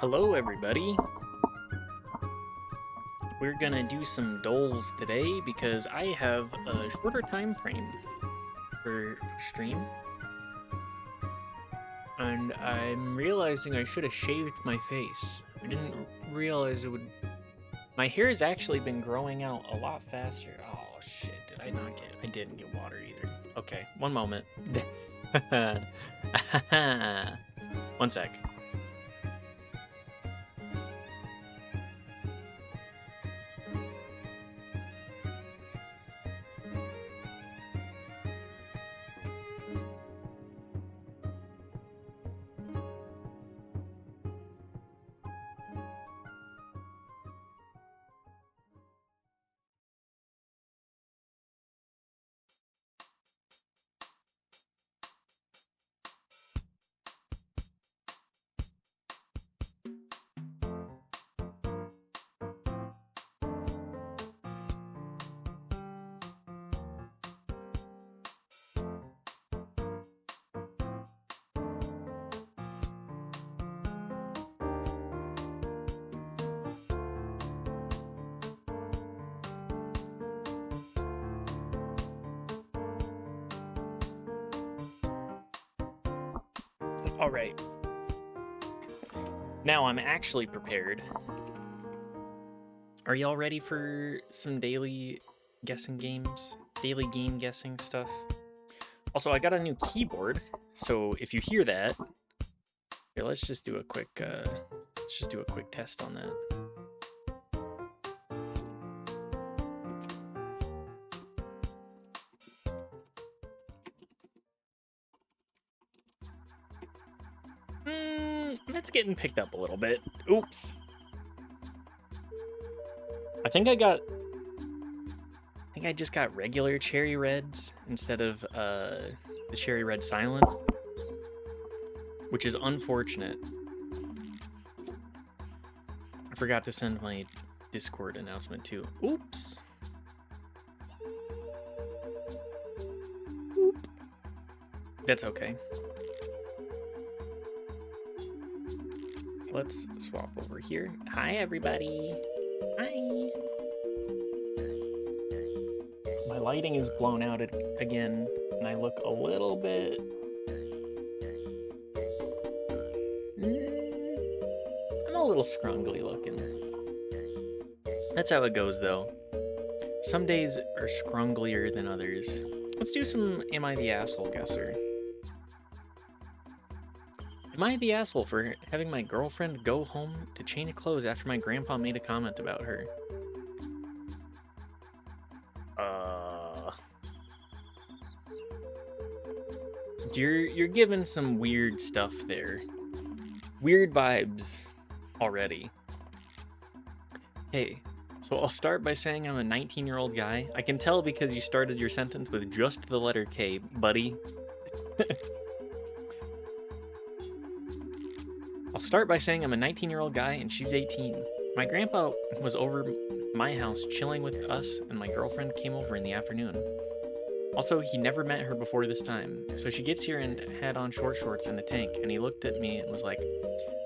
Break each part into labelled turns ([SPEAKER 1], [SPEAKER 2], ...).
[SPEAKER 1] Hello, everybody. We're gonna do some doles today because I have a shorter time frame for stream. And I'm realizing I should have shaved my face. I didn't realize it would... My hair has actually been growing out a lot faster. Oh, shit. Did I not get... I didn't get water either. Okay, one moment. 1 sec. All right. Now I'm actually prepared. Are y'all ready for some daily guessing games? Daily game guessing stuff? Also, I got a new keyboard, so if you hear that, here, let's just do a quick test on that. That's getting picked up a little bit. Oops. I think I just got regular cherry reds instead of the cherry red silent, which is unfortunate. I forgot to send my Discord announcement too. Oops. Oop. That's okay. Let's swap over here. Hi, everybody. Hi. My lighting is blown out again, and I look a little bit... I'm a little scrungly looking. That's how it goes, though. Some days are scrunglier than others. Let's do some Am I the Asshole Guesser. Am I the asshole for having my girlfriend go home to change clothes after my grandpa made a comment about her? You're giving some weird stuff there. Weird vibes already. Hey, so I'll start by saying I'm a 19-year-old guy. I can tell because you started your sentence with just the letter K, buddy. I'll start by saying I'm a 19-year-old guy and she's 18. My grandpa was over my house chilling with us and my girlfriend came over in the afternoon. Also, he never met her before this time, so she gets here and had on short shorts and a tank, and he looked at me and was like,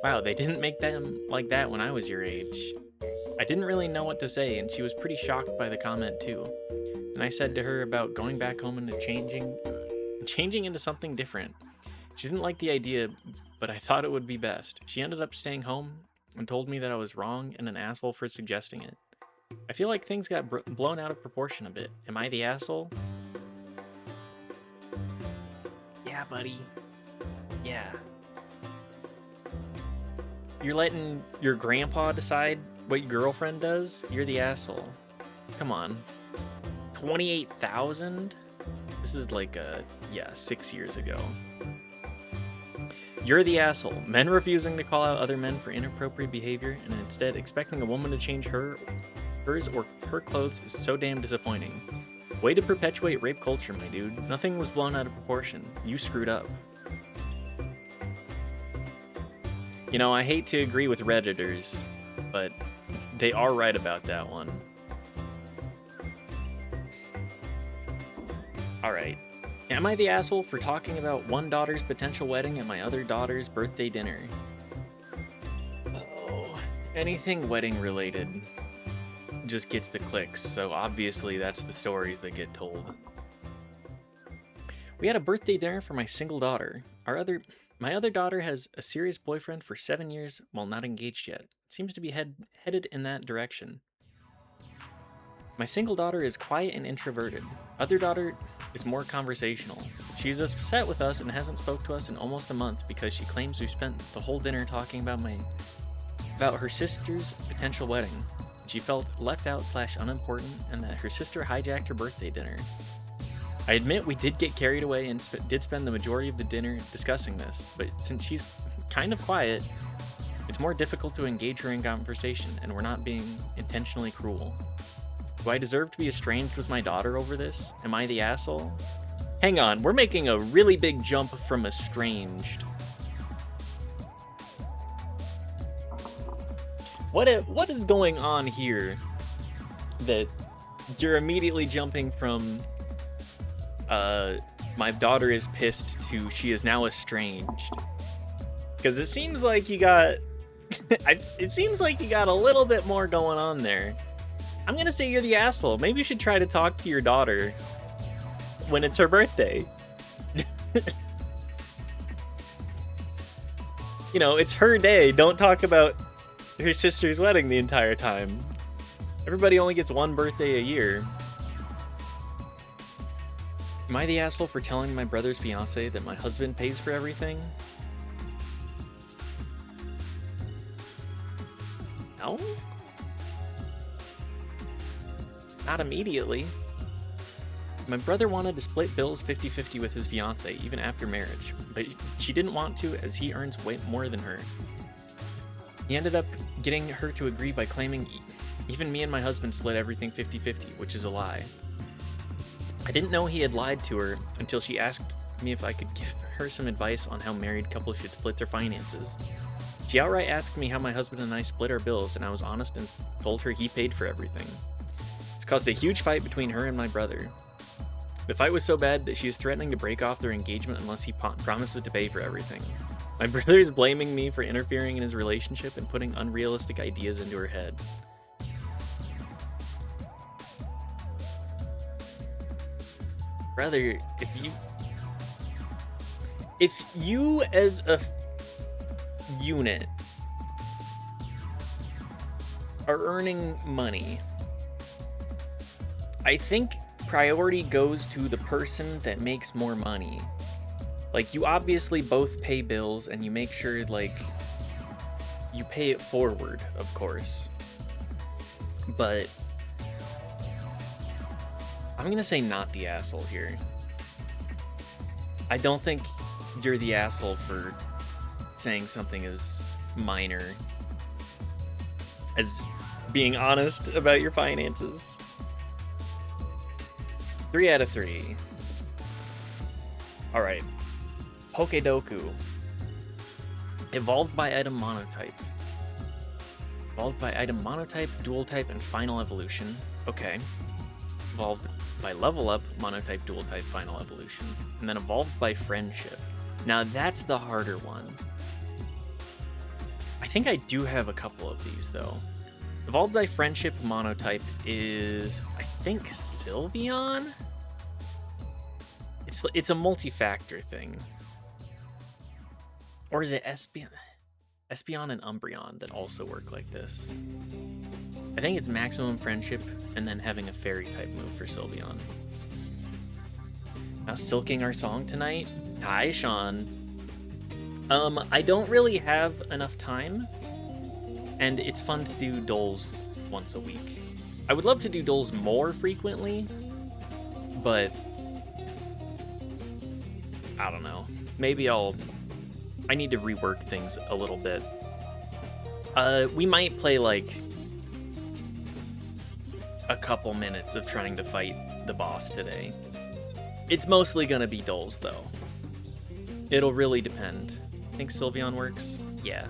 [SPEAKER 1] wow, they didn't make them like that when I was your age. I didn't really know what to say, and she was pretty shocked by the comment too. And I said to her about going back home and changing into something different. She didn't like the idea, but I thought it would be best. She ended up staying home and told me that I was wrong and an asshole for suggesting it. I feel like things got blown out of proportion a bit. Am I the asshole? Yeah, buddy. Yeah. You're letting your grandpa decide what your girlfriend does? You're the asshole. Come on. 28,000? This is like 6 years ago. You're the asshole. Men refusing to call out other men for inappropriate behavior and instead expecting a woman to change hers or her clothes is so damn disappointing. Way to perpetuate rape culture, my dude. Nothing was blown out of proportion. You screwed up. You know, I hate to agree with Redditors, but they are right about that one. Alright. Am I the asshole for talking about one daughter's potential wedding at my other daughter's birthday dinner? Anything wedding related just gets the clicks, so obviously that's the stories that get told. We had a birthday dinner for my single daughter. My other daughter has a serious boyfriend for 7 years while not engaged yet. Seems to be headed in that direction. My single daughter is quiet and introverted. Other daughter is more conversational. She's upset with us and hasn't spoke to us in almost a month because she claims we spent the whole dinner talking about her sister's potential wedding. She felt left out / unimportant and that her sister hijacked her birthday dinner. I admit we did get carried away and did spend the majority of the dinner discussing this, but since she's kind of quiet, it's more difficult to engage her in conversation, and we're not being intentionally cruel. Do I deserve to be estranged with my daughter over this? Am I the asshole? Hang on, we're making a really big jump from estranged. What is going on here that you're immediately jumping from my daughter is pissed to she is now estranged? Because it seems like you got it seems like you got a little bit more going on there. I'm gonna say you're the asshole. Maybe you should try to talk to your daughter when it's her birthday. You know, it's her day. Don't talk about her sister's wedding the entire time. Everybody only gets one birthday a year. Am I the asshole for telling my brother's fiance that my husband pays for everything? No? Not immediately. My brother wanted to split bills 50-50 with his fiance, even after marriage, but she didn't want to as he earns way more than her. He ended up getting her to agree by claiming even me and my husband split everything 50-50, which is a lie. I didn't know he had lied to her until she asked me if I could give her some advice on how married couples should split their finances. She outright asked me how my husband and I split our bills, and I was honest and told her he paid for everything. It's caused a huge fight between her and my brother. The fight was so bad that she is threatening to break off their engagement unless he promises to pay for everything. My brother is blaming me for interfering in his relationship and putting unrealistic ideas into her head. Brother, if you as a unit are earning money, I think priority goes to the person that makes more money. Like, you obviously both pay bills and you make sure, like, you pay it forward, of course. But I'm gonna say not the asshole here. I don't think you're the asshole for saying something as minor as being honest about your finances. 3 out of 3. Alright. Pokedoku. Evolved by item monotype. Evolved by item monotype, dual type, and final evolution. Okay. Evolved by level up, monotype, dual type, final evolution. And then evolved by friendship. Now that's the harder one. I think I do have a couple of these though. Evolved by friendship monotype is, I think, Sylveon? It's a multi-factor thing. Or is it Espeon? Espeon and Umbreon that also work like this. I think it's maximum friendship and then having a fairy type move for Sylveon. Now silking our song tonight. Hi, Sean. I don't really have enough time, and it's fun to do doles once a week. I would love to do doles more frequently, but I don't know. Maybe I need to rework things a little bit. We might play like a couple minutes of trying to fight the boss today. It's mostly gonna be doles though. It'll really depend. Think Sylveon works? Yeah.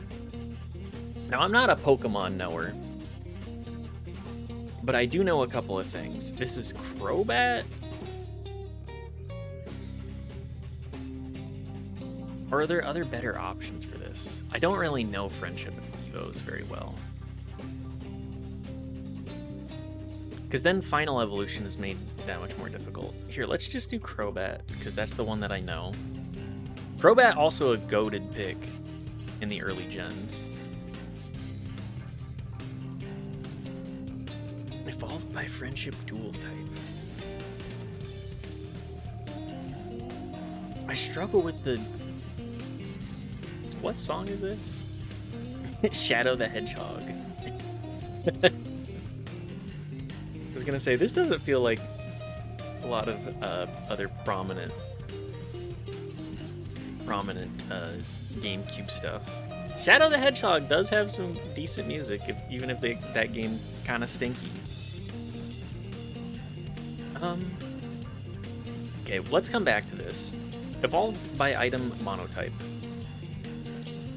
[SPEAKER 1] Now I'm not a Pokemon knower, but I do know a couple of things. This is Crobat? Or are there other better options for this? I don't really know Friendship Evos very well. Because then Final Evolution is made that much more difficult. Here, let's just do Crobat, because that's the one that I know. Crobat also a goated pick in the early gens. Evolved by Friendship Dual type. I struggle with the... What song is this? Shadow the Hedgehog. I was gonna say, this doesn't feel like a lot of other prominent GameCube stuff. Shadow the Hedgehog does have some decent music, even if that game kind of stinky. Okay, let's come back to this. Evolved by item monotype.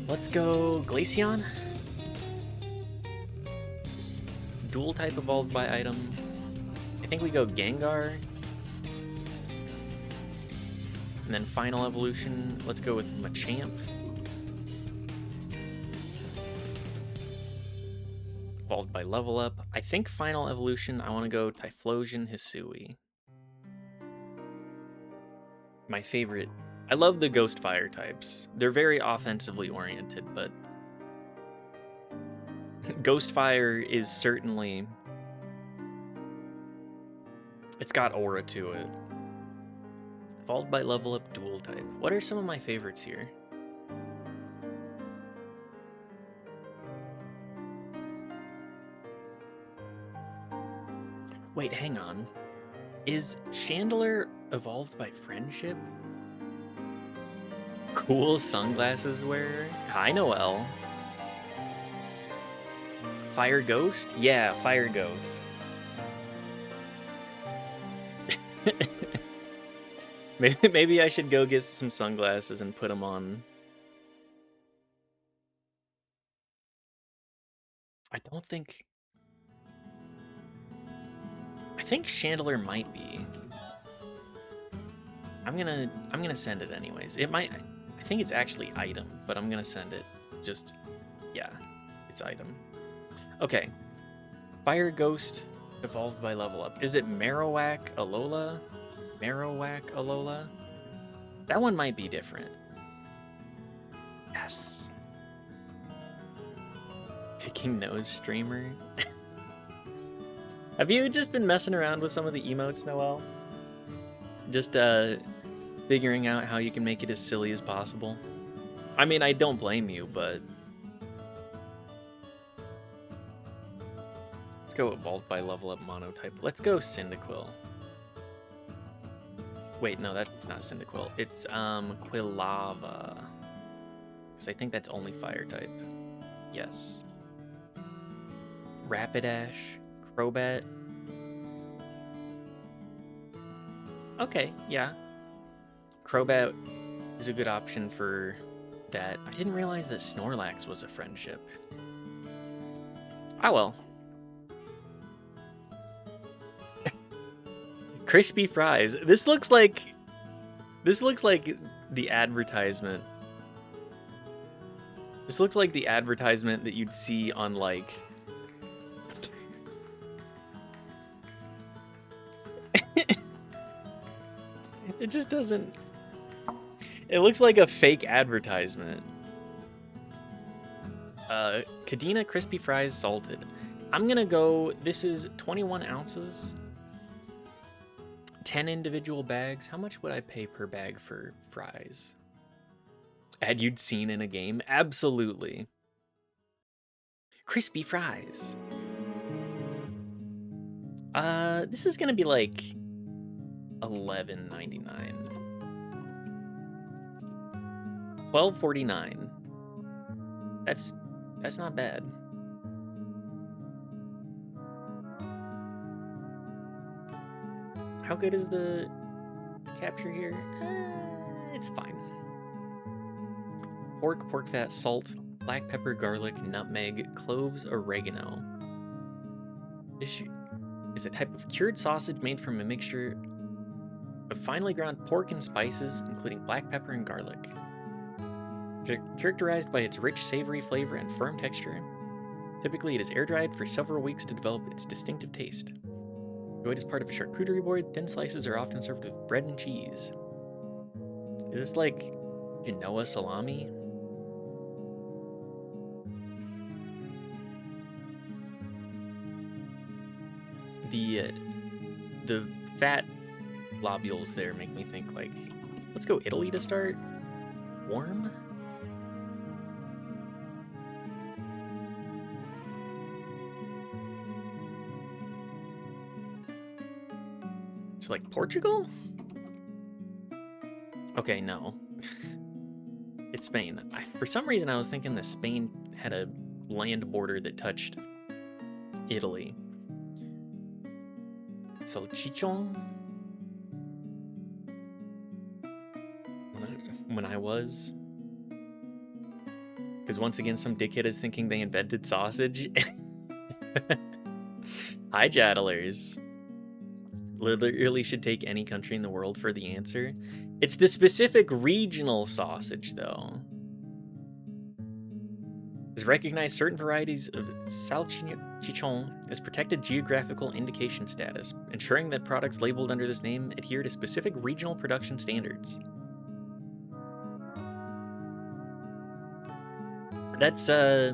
[SPEAKER 1] Let's go Glaceon. Dual type evolved by item. I think we go Gengar. And then Final Evolution, let's go with Machamp. Evolved by Level Up. I think Final Evolution, I want to go Typhlosion Hisui. My favorite. I love the Ghost Fire types. They're very offensively oriented, but Ghost Fire is certainly... It's got aura to it. Evolved by Level Up Dual type. What are some of my favorites here? Wait, hang on. Is Chandelure evolved by Friendship? Cool sunglasses wearer? Hi, Noelle. Fire Ghost? Yeah, Fire Ghost. Maybe I should go get some sunglasses and put them on. I think Chandelure might be. I'm gonna send it anyways. It might. I think it's actually item, but I'm gonna send it. Just, yeah, it's item. Okay. Fire Ghost evolved by Level Up. Is it Marowak Alola? Marowak Alola? That one might be different. Yes. Picking nose streamer. Have you just been messing around with some of the emotes, Noelle? Just figuring out how you can make it as silly as possible? I mean, I don't blame you, but... Let's go Evolved by Level Up Monotype. Let's go Cyndaquil. Wait, no, that's not Cyndaquil. It's Quilava. Because I think that's only Fire type. Yes. Rapidash. Crobat. Okay, yeah. Crobat is a good option for that. I didn't realize that Snorlax was a friendship. Ah, well. Crispy fries. This looks like the advertisement. This looks like the advertisement that you'd see on, like... It just doesn't... It looks like a fake advertisement. Kadena Crispy Fries Salted. I'm gonna go... This is 21 ounces. 10 individual bags. How much would I pay per bag for fries? Ad you'd seen in a game? Absolutely. Crispy fries. This is gonna be like $11.99. $12.49. That's not bad. How good is the capture here? It's fine. Pork fat, salt, black pepper, garlic, nutmeg, cloves, oregano. This is a type of cured sausage made from a mixture of finely ground pork and spices, including black pepper and garlic. Characterized by its rich, savory flavor and firm texture. Typically, it is air-dried for several weeks to develop its distinctive taste. Enjoyed as part of a charcuterie board, thin slices are often served with bread and cheese. Is this like Genoa salami? The fat globules there make me think like, let's go Italy to start. Warm? It's like Portugal? Okay, no. It's Spain. For some reason, I was thinking that Spain had a land border that touched Italy. Salchichon? When I was. Because once again, some dickhead is thinking they invented sausage. Hi, Jattlers. Literally should take any country in the world for the answer. It's the specific regional sausage, though. Has recognized certain varieties of salchichon as protected geographical indication status, ensuring that products labeled under this name adhere to specific regional production standards. That's, I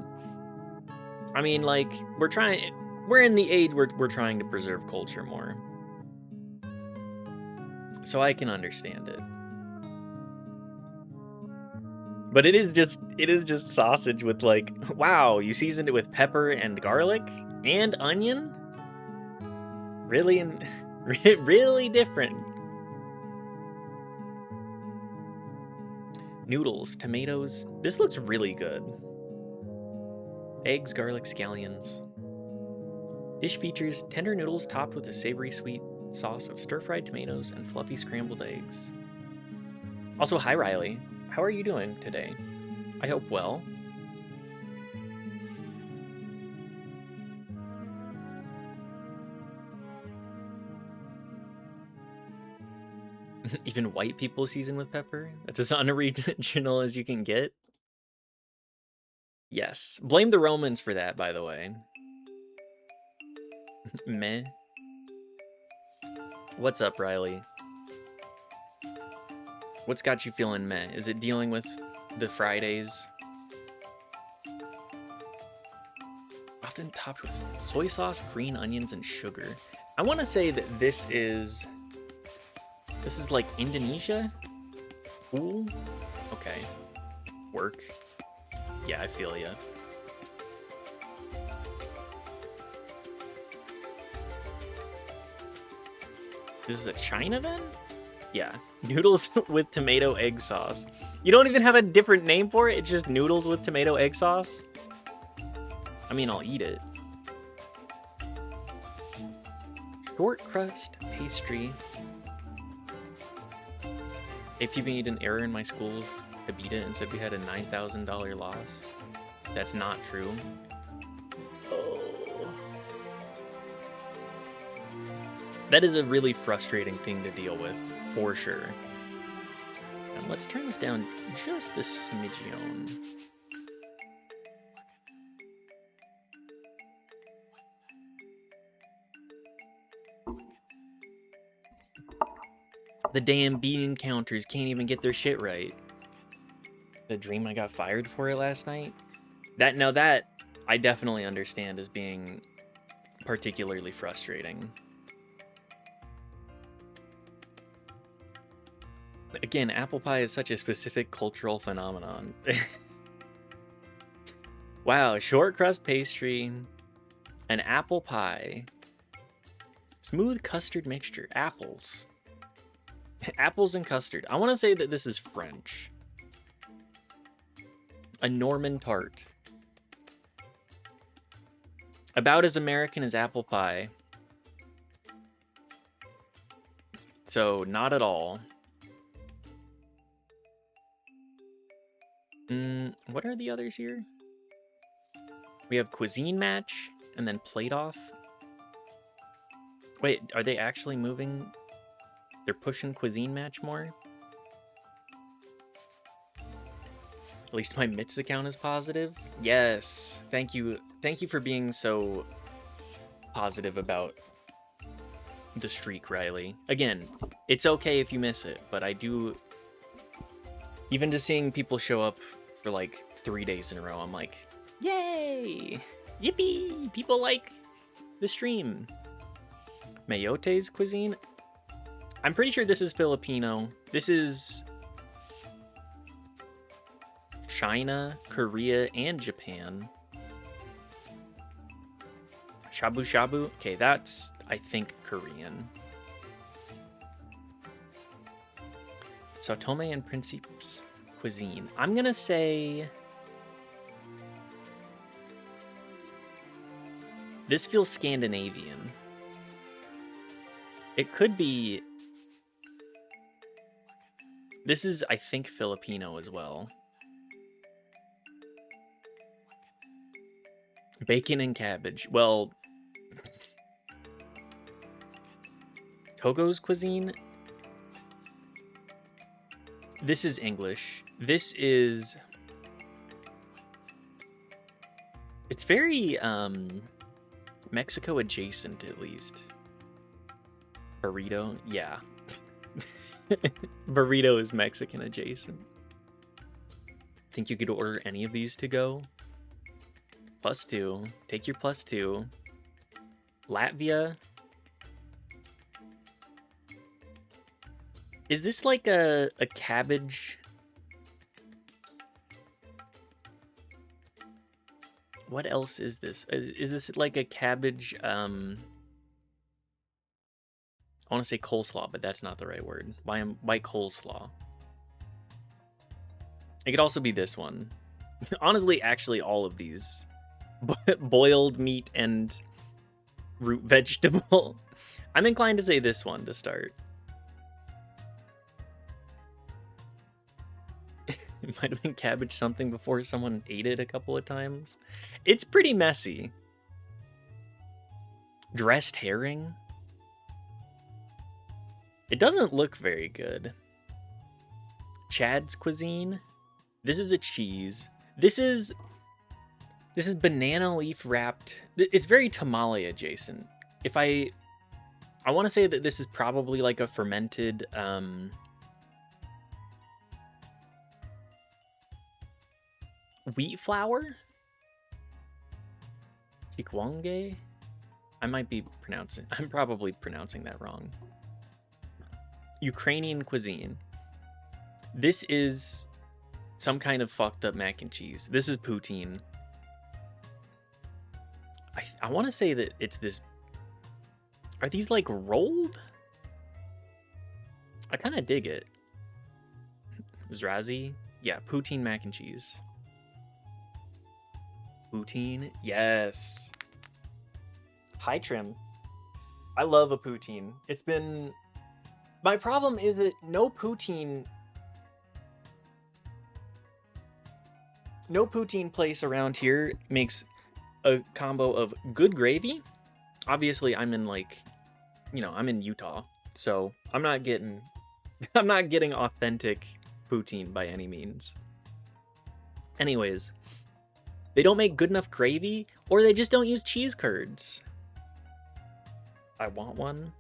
[SPEAKER 1] mean, like, we're in the age where we're trying to preserve culture more. So I can understand it. But it is just sausage with like, wow, you seasoned it with pepper and garlic and onion? Really, really different. Noodles, tomatoes. This looks really good. Eggs, garlic, scallions. Dish features tender noodles topped with a savory sweet sauce of stir-fried tomatoes and fluffy scrambled eggs. Also, hi Riley. How are you doing today? I hope well. Even white people season with pepper? That's as unoriginal as you can get? Yes. Blame the Romans for that, by the way. Meh. What's up, Riley? What's got you feeling meh? Is it dealing with the Fridays? Often topped with soy sauce, green onions, and sugar. I want to say that this is like Indonesia? Ooh. Okay. Work. Yeah, I feel ya. This is a China then? Yeah, noodles with tomato egg sauce. You don't even have a different name for it? It's just noodles with tomato egg sauce? I mean, I'll eat it. Short crust pastry. AP made an error in my school's EBITDA and said we had a $9,000 loss. That's not true. That is a really frustrating thing to deal with, for sure. And let's turn this down just a smidgen. The damn bean counters can't even get their shit right. The dream I got fired for it last night? That I definitely understand as being particularly frustrating. Again, apple pie is such a specific cultural phenomenon. Wow, short crust pastry, an apple pie, smooth custard mixture, apples. Apples and custard. I want to say that this is French. A Norman tart. About as American as apple pie. So, not at all. What are the others here? We have cuisine match and then plate off. Wait, are they actually moving? They're pushing cuisine match more? At least my Mits account is positive. Yes. Thank you. Thank you for being so positive about the streak, Riley. Again, it's okay if you miss it, but I do... Even just seeing people show up for like 3 days in a row, I'm like, yay! Yippee! People like the stream. Mayote's cuisine? I'm pretty sure this is Filipino. This is China, Korea, and Japan. Shabu shabu? Okay, that's, I think, Korean. So Tome and Principe's cuisine. I'm gonna say... This feels Scandinavian. It could be... This is, I think, Filipino as well. Bacon and cabbage. Well... Togo's cuisine? This is English. This is... It's very, Mexico adjacent, at least. Burrito? Yeah. Burrito is Mexican adjacent. Think you could order any of these to go? +2. Take your +2. Latvia. Is this like a cabbage? What else is this? Is this like a cabbage, I want to say coleslaw, but that's not the right word. Why coleslaw? It could also be this one. Honestly, actually, all of these. Boiled meat and root vegetable. I'm inclined to say this one to start. It might have been cabbage something before someone ate it a couple of times. It's pretty messy. Dressed herring? It doesn't look very good. Chad's cuisine? This is a cheese. This is banana leaf wrapped. It's very tamale adjacent. If I want to say that this is probably like a fermented wheat flour? Chikwange? I'm probably pronouncing that wrong. Ukrainian cuisine. This is some kind of fucked up mac and cheese. This is poutine. I want to say that it's this... Are these like rolled? I kind of dig it. Zrazi? Yeah, poutine mac and cheese. Poutine? Yes. Hi, Trim. I love a poutine. It's been... My problem is that no poutine place around here makes a combo of good gravy. Obviously, I'm in like, I'm in Utah, so I'm not getting authentic poutine by any means. Anyways, they don't make good enough gravy, or they just don't use cheese curds. I want one.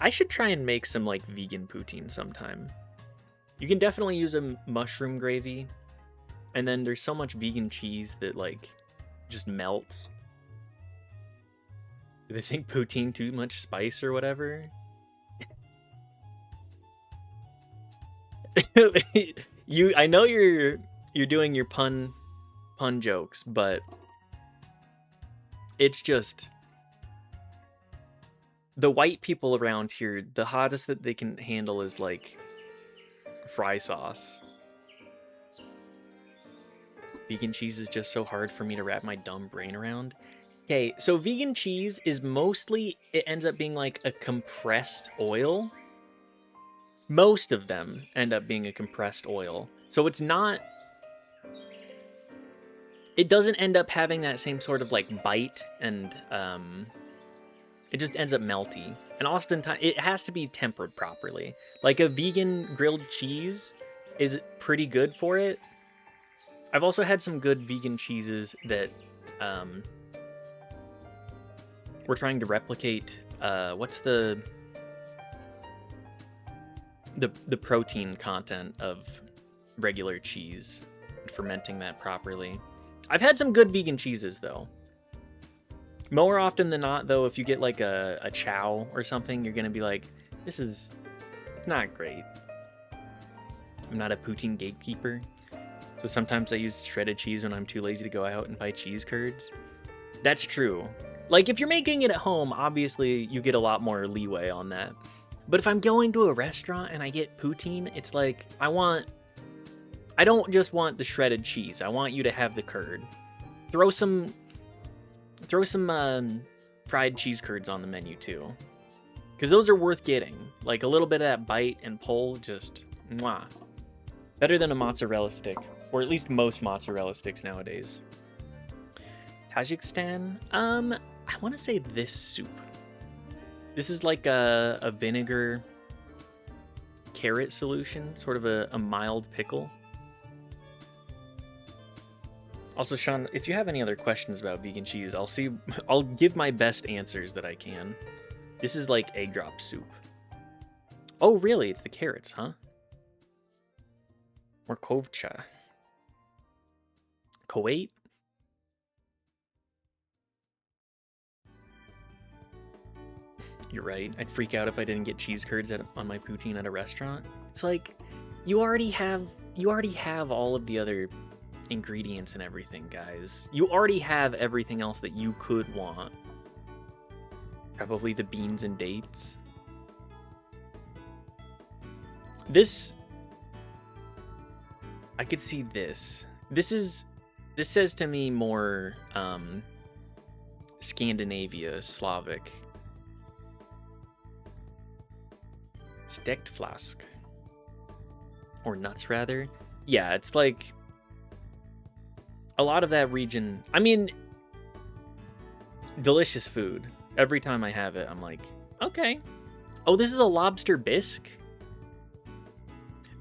[SPEAKER 1] I should try and make some like vegan poutine sometime. You can definitely use a mushroom gravy, and then there's so much vegan cheese that like just melts. Do they think poutine too much spice or whatever? I know you're doing your pun jokes, but it's just the white people around here, the hottest that they can handle is like fry sauce. Vegan cheese is just so hard for me to wrap my dumb brain around. Okay, so vegan cheese is mostly, it ends up being like a compressed oil. Most of them end up being a compressed oil. So it's not, it doesn't end up having that same sort of like bite, and it just ends up melty. And oftentimes it has to be tempered properly. Like a vegan grilled cheese is pretty good for it. I've also had some good vegan cheeses that were trying to replicate what's the protein content of regular cheese, fermenting that properly. I've had some good vegan cheeses though. More often than not though, if you get like a chow or something, you're gonna be like, it's not great. I'm not a poutine gatekeeper, so sometimes I use shredded cheese when I'm too lazy to go out and buy cheese curds. That's true. Like if you're making it at home, obviously you get a lot more leeway on that. But if I'm going to a restaurant and I get poutine, it's like, I don't just want the shredded cheese. I want you to have the curd. Throw some fried cheese curds on the menu too. Because those are worth getting. Like a little bit of that bite and pull, just mwah. Better than a mozzarella stick. Or at least most mozzarella sticks nowadays. Tajikistan? I want to say this soup. This is like a vinegar carrot solution, sort of a mild pickle. Also, Sean, if you have any other questions about vegan cheese, I'll give my best answers that I can. This is like egg drop soup. Oh, really? It's the carrots, huh? Morkovcha. Kuwait? You're right. I'd freak out if I didn't get cheese curds on my poutine at a restaurant. It's like, you already have all of the other ingredients and everything, guys. You already have everything else that you could want. Probably the beans and dates. This, I could see this. This says to me more Scandinavia, Slavic. Stekt flask. Or nuts, rather. Yeah, it's like a lot of that region. I mean, delicious food. Every time I have it, I'm like, okay. Oh, this is a lobster bisque?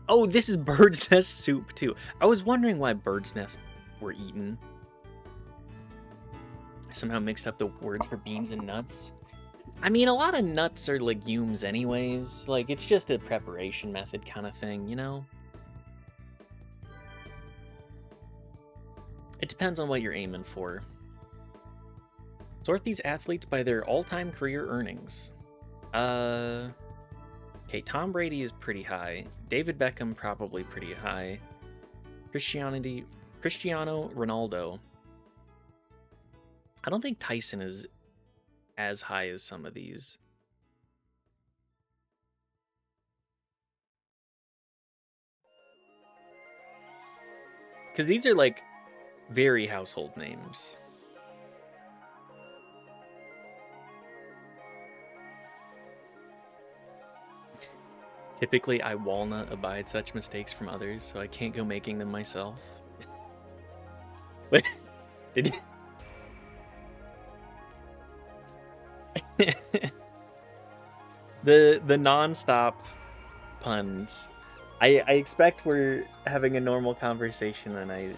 [SPEAKER 1] Oh, this is bird's nest soup, too. I was wondering why bird's nest were eaten. I somehow mixed up the words for beans and nuts. I mean, a lot of nuts are legumes anyways. Like, it's just a preparation method kind of thing, you know? It depends on what you're aiming for. Sort these athletes by their all-time career earnings. Okay, Tom Brady is pretty high. David Beckham probably pretty high. Cristiano Ronaldo. I don't think Tyson is as high as some of these. Because these are like very household names. Typically, I walnut abide such mistakes from others, so I can't go making them myself. Wait, did you... the non-stop puns. I expect we're having a normal conversation and I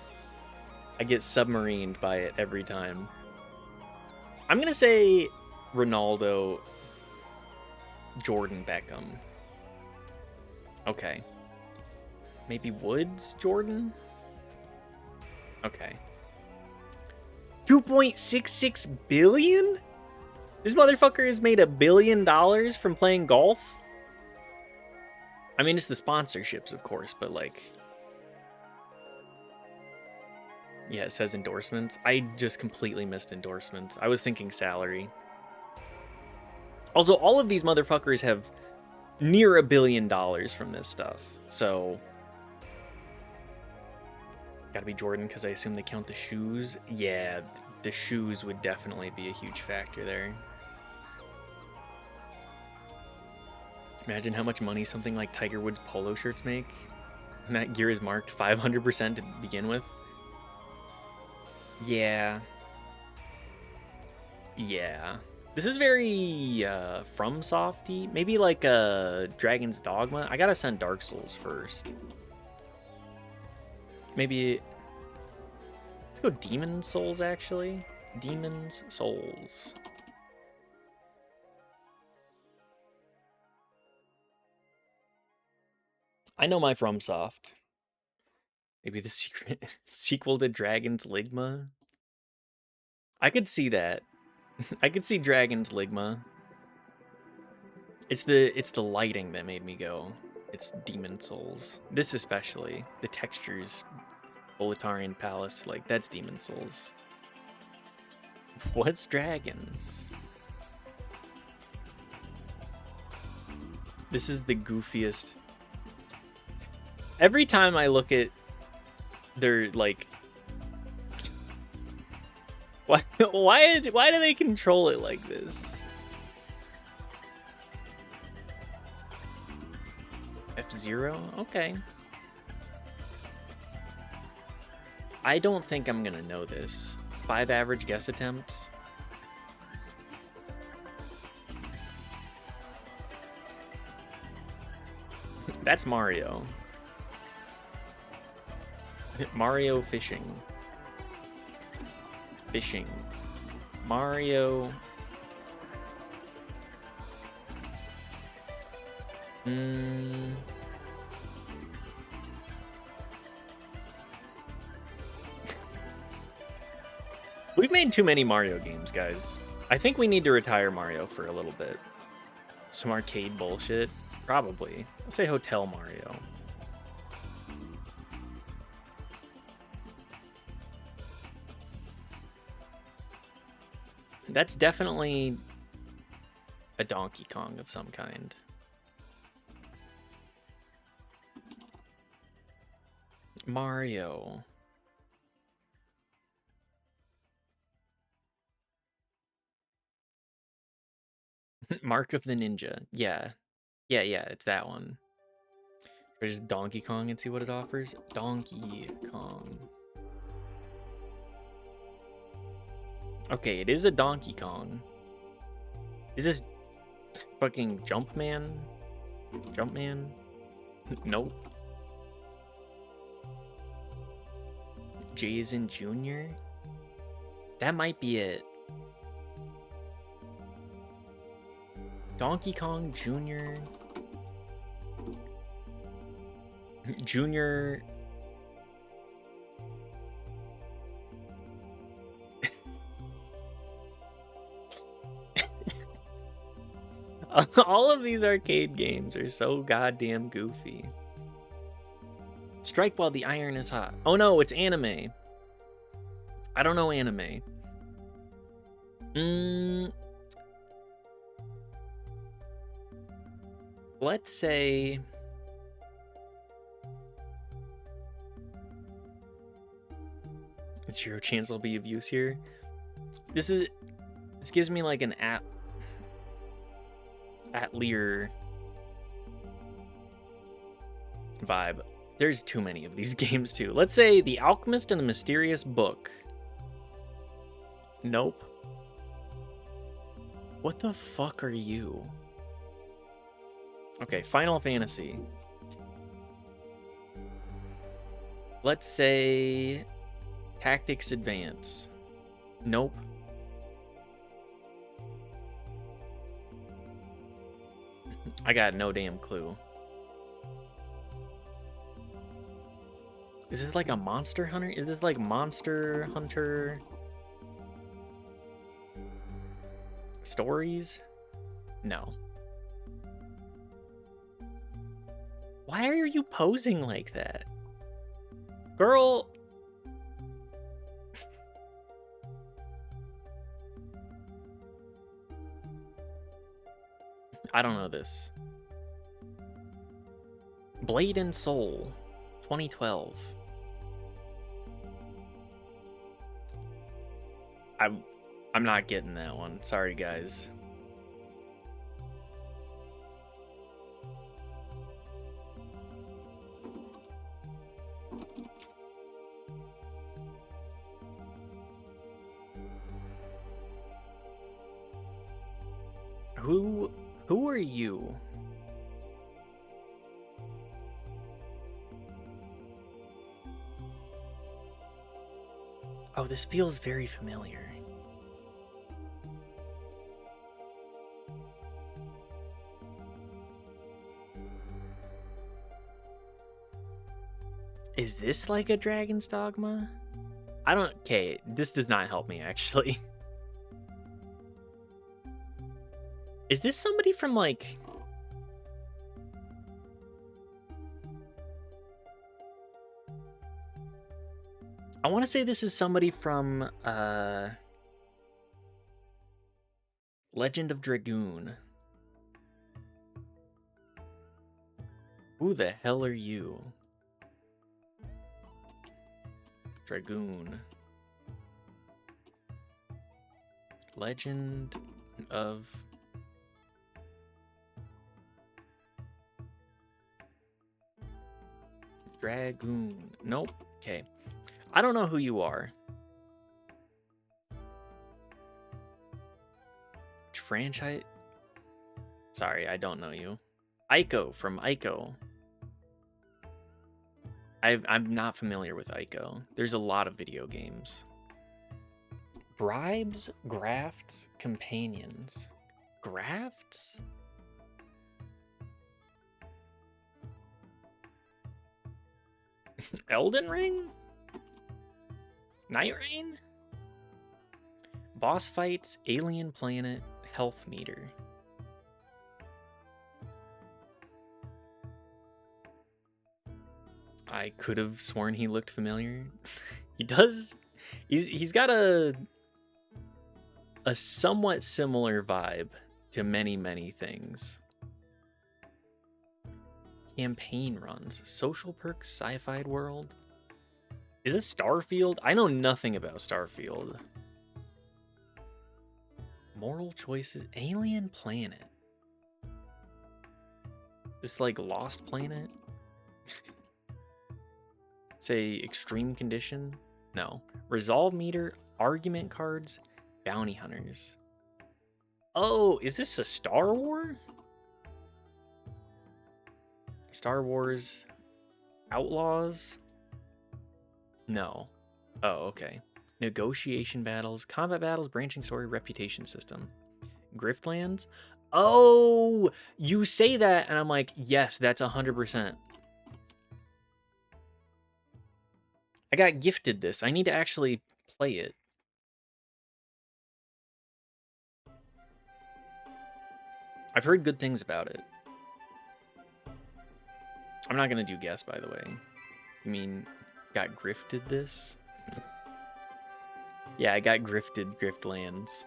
[SPEAKER 1] get submarined by it every time. I'm gonna say Ronaldo, Jordan, Beckham. Okay. Maybe Woods, Jordan? Okay. 2.66 billion? This motherfucker has made $1 billion from playing golf? I mean, it's the sponsorships, of course, but like... Yeah, it says endorsements. I just completely missed endorsements. I was thinking salary. Also, all of these motherfuckers have near $1 billion from this stuff. So... Gotta be Jordan, because I assume they count the shoes. Yeah, the shoes would definitely be a huge factor there. Imagine how much money something like Tiger Woods polo shirts make. And that gear is marked 500% to begin with. Yeah. Yeah. This is very FromSofty. Maybe like Dragon's Dogma. I gotta send Dark Souls first. Maybe... Let's go Demon's Souls, actually. Demon's Souls. I know my FromSoft. Maybe the secret sequel to Dragon's Ligma. I could see that. I could see Dragon's Ligma. It's the lighting that made me go. It's Demon Souls. This especially. The textures. Boletarian Palace, like that's Demon Souls. What's dragons? This is the goofiest. Every time I look at their like why do they control it like this? F-Zero? Okay. I don't think I'm gonna know this. 5 average guess attempts. That's Mario. Mario fishing. Fishing. Mario. We've made too many Mario games, guys. I think we need to retire Mario for a little bit. Some arcade bullshit. Probably. I'll say Hotel Mario. That's definitely a Donkey Kong of some kind. Mario. Mark of the Ninja. Yeah. Yeah, it's that one. Or just Donkey Kong and see what it offers. Donkey Kong. Okay, it is a Donkey Kong. Is this fucking Jumpman? Jumpman? Nope. Jason Jr.? That might be it. Donkey Kong Jr. Junior. All of these arcade games are so goddamn goofy. Strike while the iron is hot. Oh no, it's anime. I don't know anime. Let's say zero chance will be of use here. This gives me like an Atelier vibe. There's too many of these games too. Let's say The Alchemist and the Mysterious Book. Nope. What the fuck are you? Okay, Final Fantasy. Let's say Tactics Advance. Nope. I got no damn clue. Is this like a Monster Hunter? Is this like Monster Hunter Stories? No. Why are you posing like that? Girl. I don't know this. Blade and Soul, 2012. I'm not getting that one. Sorry, guys. Who are you? Oh, this feels very familiar. Is this like a Dragon's Dogma? I don't... Okay, this does not help me, actually. Is this somebody from, like... I want to say this is somebody from, Legend of Dragoon. Who the hell are you? Dragoon. Legend of... Dragoon. Nope. Okay. I don't know who you are. Franchise? Sorry, I don't know you. Ico from Ico. I'm not familiar with Ico. There's a lot of video games. Bribes, grafts, companions. Grafts? Elden Ring? Night Rain? Boss fights, alien planet, health meter. I could have sworn he looked familiar. He does. He's got a somewhat similar vibe to many things. Campaign runs, social perks, sci-fi world. Is this Starfield? I know nothing about Starfield. Moral choices, alien planet. This like Lost Planet? Say extreme condition? No. Resolve meter, argument cards, bounty hunters. Oh, is this a Star Wars? Star Wars Outlaws? No. Oh, okay. Negotiation battles, combat battles, branching story, reputation system. Griftlands? Oh, you say that and I'm like, yes, that's 100%. I got gifted this. I need to actually play it. I've heard good things about it. I'm not going to do guess, by the way. You mean got grifted this? Yeah, I got grifted Griftlands.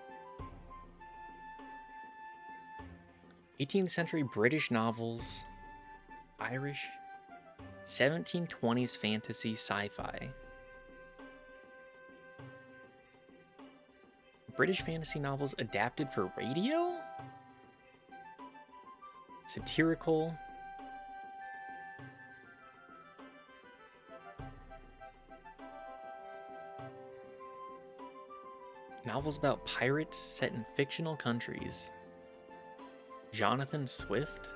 [SPEAKER 1] 18th century British novels, Irish, 1720s fantasy sci-fi. British fantasy novels adapted for radio? Satirical. Novels about pirates set in fictional countries. Jonathan Swift?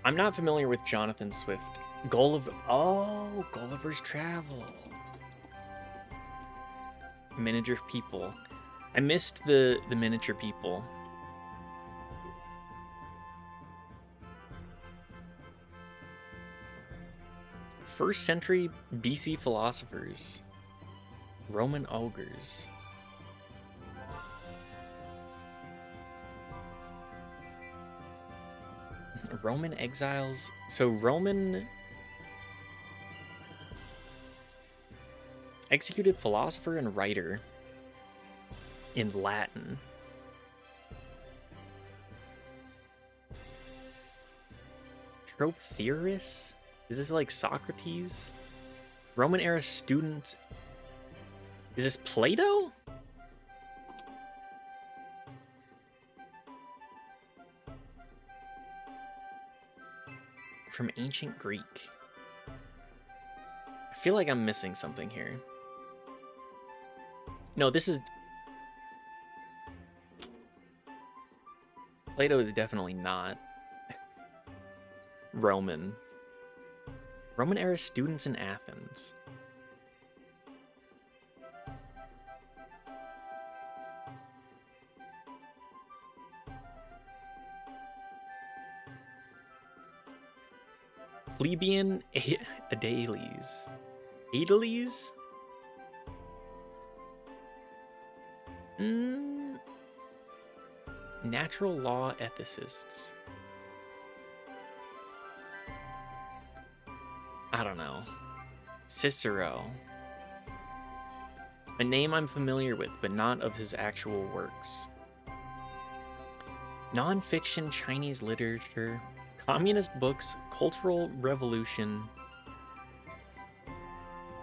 [SPEAKER 1] I'm not familiar with Jonathan Swift. Gulliver's Travel. Miniature People. I missed the miniature people. First century BC philosophers. Roman ogres. Roman exiles. So Roman executed philosopher and writer in Latin. Trope theorists? Is this like Socrates? Roman era student. Is this Plato? From ancient Greek. I feel like I'm missing something here. No, this is... Plato is definitely not Roman. Roman era students in Athens. Plebeian Adales. Adales? Natural law ethicists. I don't know. Cicero. A name I'm familiar with, but not of his actual works. Non-fiction Chinese literature, communist books, cultural revolution,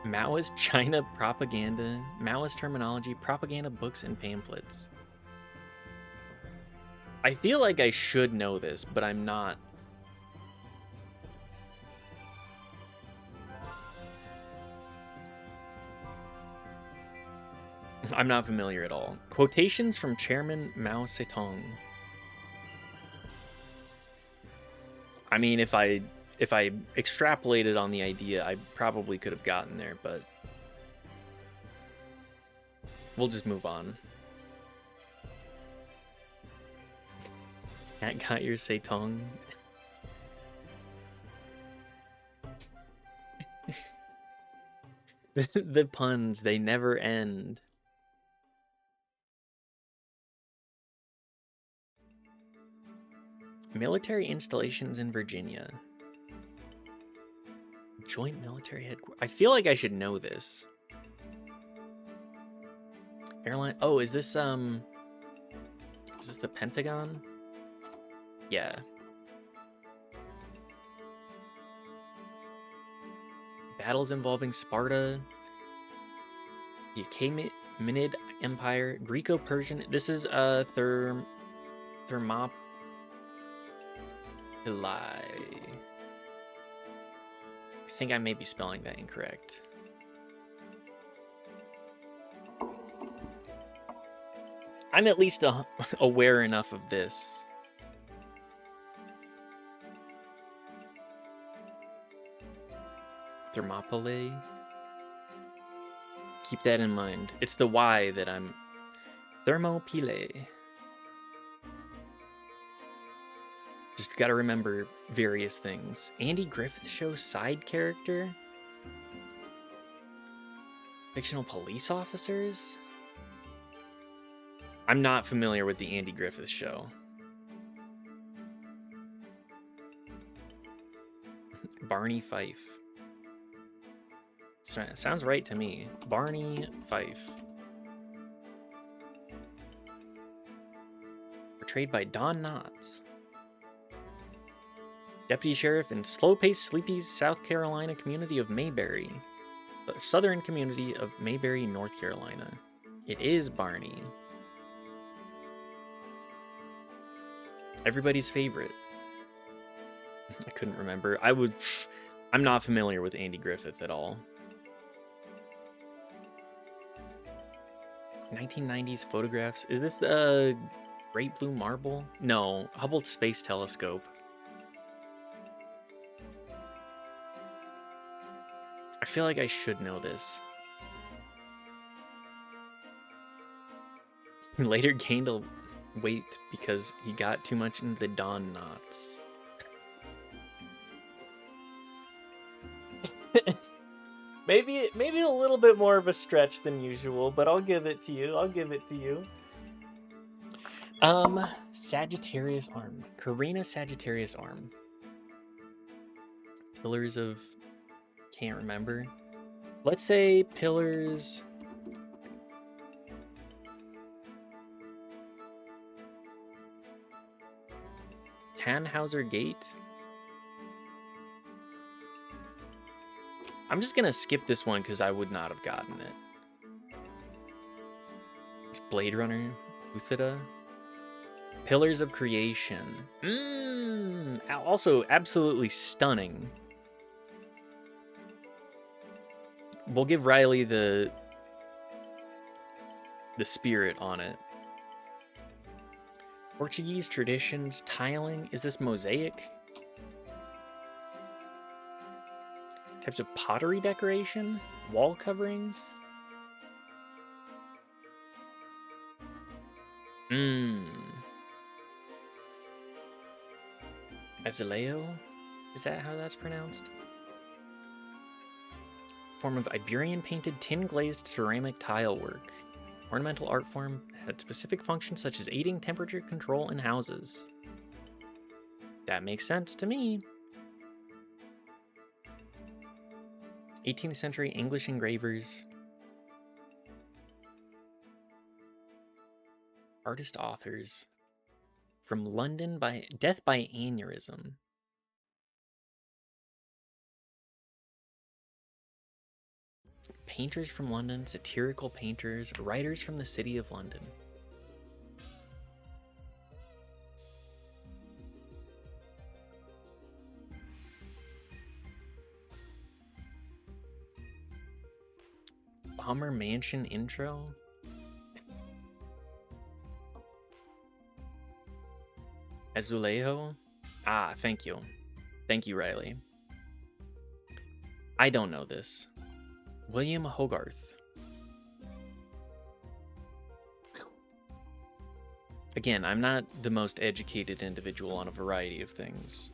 [SPEAKER 1] Maoist China propaganda, Maoist terminology, propaganda books, and pamphlets. I feel like I should know this, but I'm not. I'm not familiar at all. Quotations from Chairman Mao Zedong. I mean, if I extrapolated on the idea, I probably could have gotten there, but we'll just move on. Cat got your Zedong. The puns, they never end. Military installations in Virginia. Joint military headquarters. I feel like I should know this. Airline. Oh, is this the Pentagon? Yeah. Battles involving Sparta, the Achaemenid Empire, Greco-Persian. This is Thermopylae. I think I may be spelling that incorrect. I'm at least aware enough of this. Thermopylae. Keep that in mind. It's the Y that I'm... Thermopylae. Just gotta remember various things. Andy Griffith Show side character? Fictional police officers? I'm not familiar with the Andy Griffith Show. Barney Fife. Sounds right to me. Barney Fife. Portrayed by Don Knotts. Deputy Sheriff in slow-paced, sleepy South Carolina community of Mayberry. The southern community of Mayberry, North Carolina. It is Barney. Everybody's favorite. I couldn't remember. I'm not familiar with Andy Griffith at all. 1990s photographs. Is this the Great Blue Marble? No, Hubble Space Telescope. I feel like I should know this. He later gained a weight because he got too much into the Don Knotts. Maybe a little bit more of a stretch than usual, but I'll give it to you. Sagittarius Arm. Carina Sagittarius Arm. Pillars of... Can't remember. Let's say pillars... Tannhauser Gate. I'm just gonna skip this one because I would not have gotten it. It's Blade Runner, Uthida. Pillars of Creation. Also absolutely stunning. We'll give Riley the spirit on it. Portuguese traditions, tiling. Is this mosaic? Types of pottery decoration, wall coverings. Azaleo? Is that how that's pronounced? Form of Iberian painted tin glazed ceramic tile work. Ornamental art form had specific functions such as aiding temperature control in houses. That makes sense to me. 18th century English engravers. Artist authors. From London by Death by Aneurysm. Painters from London, satirical painters, writers from the city of London. Hummer Mansion intro. Azulejo? Ah, thank you. Thank you, Riley. I don't know this. William Hogarth. Again, I'm not the most educated individual on a variety of things.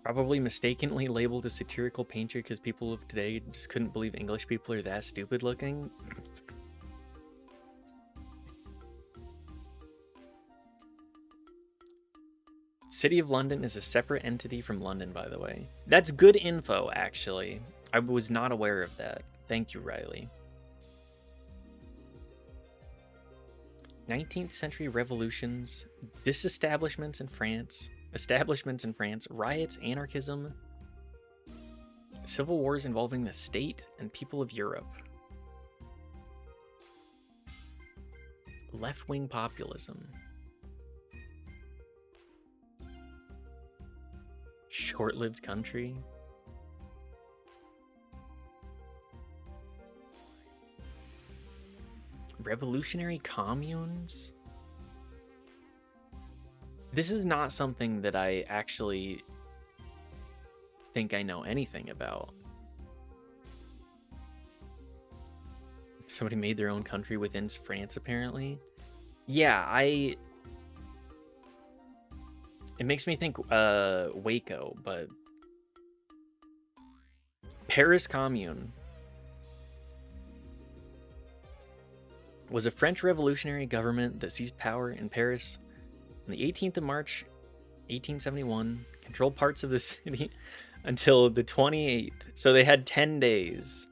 [SPEAKER 1] Probably mistakenly labeled a satirical painter because people of today just couldn't believe English people are that stupid looking. City of London is a separate entity from London, by the way. That's good info, actually. I was not aware of that. Thank you, Riley. 19th century revolutions, disestablishments in France, establishments in France, riots, anarchism, civil wars involving the state and people of Europe, left-wing populism, short-lived country, revolutionary communes. This is not something that I actually think I know anything about. Somebody made their own country within France, apparently. Yeah, it makes me think Waco, but Paris Commune was a French revolutionary government that seized power in Paris on the 18th of March, 1871, controlled parts of the city until the 28th. So they had 10 days.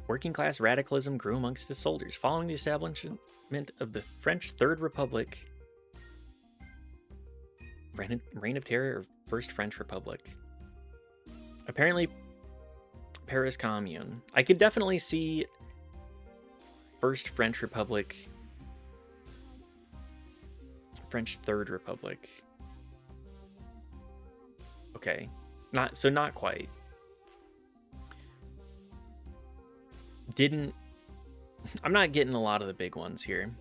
[SPEAKER 1] Working class radicalism grew amongst the soldiers following the establishment of the French Third Republic. Reign of Terror or First French Republic. Apparently, Paris Commune. I could definitely see First French Republic, French Third Republic. Okay, not quite. I'm not getting a lot of the big ones here.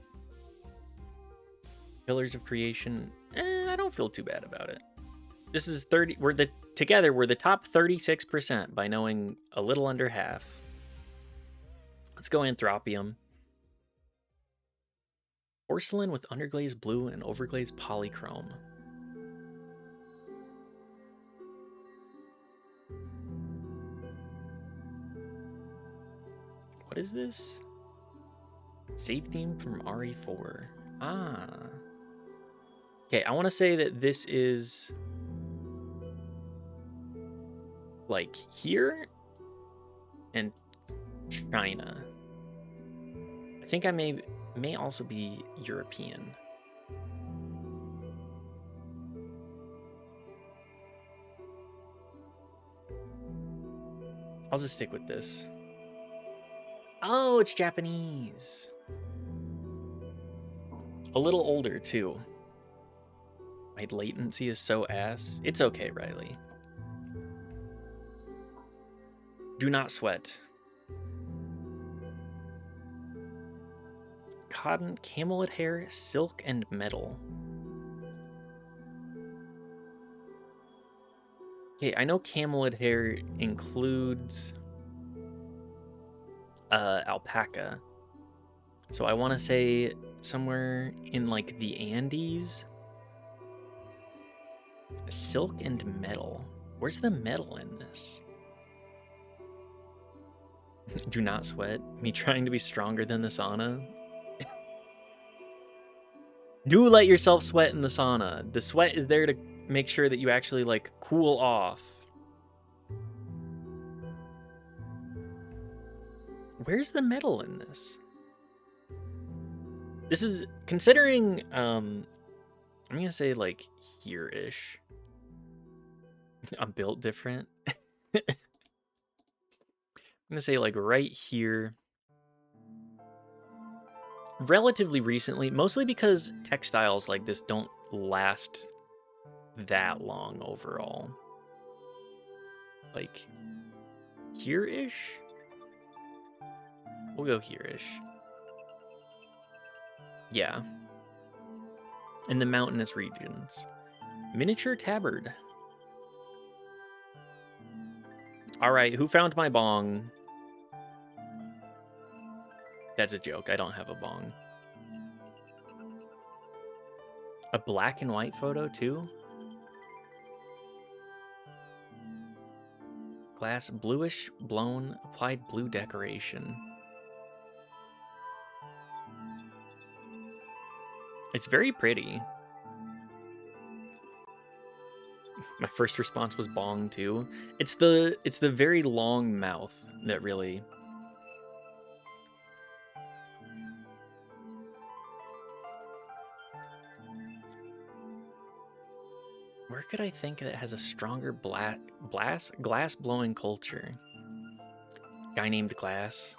[SPEAKER 1] Pillars of Creation. I don't feel too bad about it. This is 30. We're the top 36% by knowing a little under half. Let's go Anthropium. Porcelain with underglaze blue and overglaze polychrome. What is this? Save theme from RE4. Ah. Okay, I want to say that this is like here and China. I think I may also be European. I'll just stick with this. Oh, it's Japanese. A little older, too. My latency is so ass. It's okay, Riley. Do not sweat. Cotton, camelid hair, silk, and metal. Okay, I know camelid hair includes alpaca. So I want to say somewhere in like the Andes. Silk and metal. Where's the metal in this? Do not sweat. Me trying to be stronger than the sauna. Do let yourself sweat in the sauna. The sweat is there to make sure that you actually like cool off. Where's the metal in this? This is considering I'm gonna say like here-ish. I'm built different. I'm gonna say like right here. Relatively recently, mostly because textiles like this don't last that long overall. Like here-ish? We'll go here-ish. Yeah. In the mountainous regions. Miniature tabard. Alright, who found my bong? That's a joke. I don't have a bong. A black and white photo, too? Glass bluish, blown, applied blue decoration. It's very pretty. My first response was bong, too. It's the very long mouth that really... Where could I think that has a stronger glass blowing culture? Guy named Glass.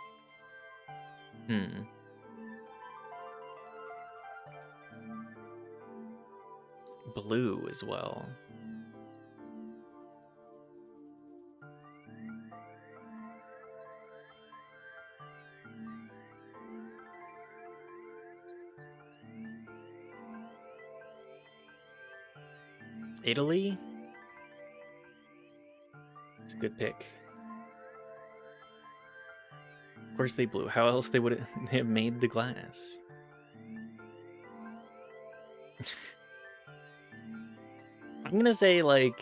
[SPEAKER 1] Blue as well. Italy? It's a good pick. Of course they blew. How else they would have made the glass? I'm gonna say, like,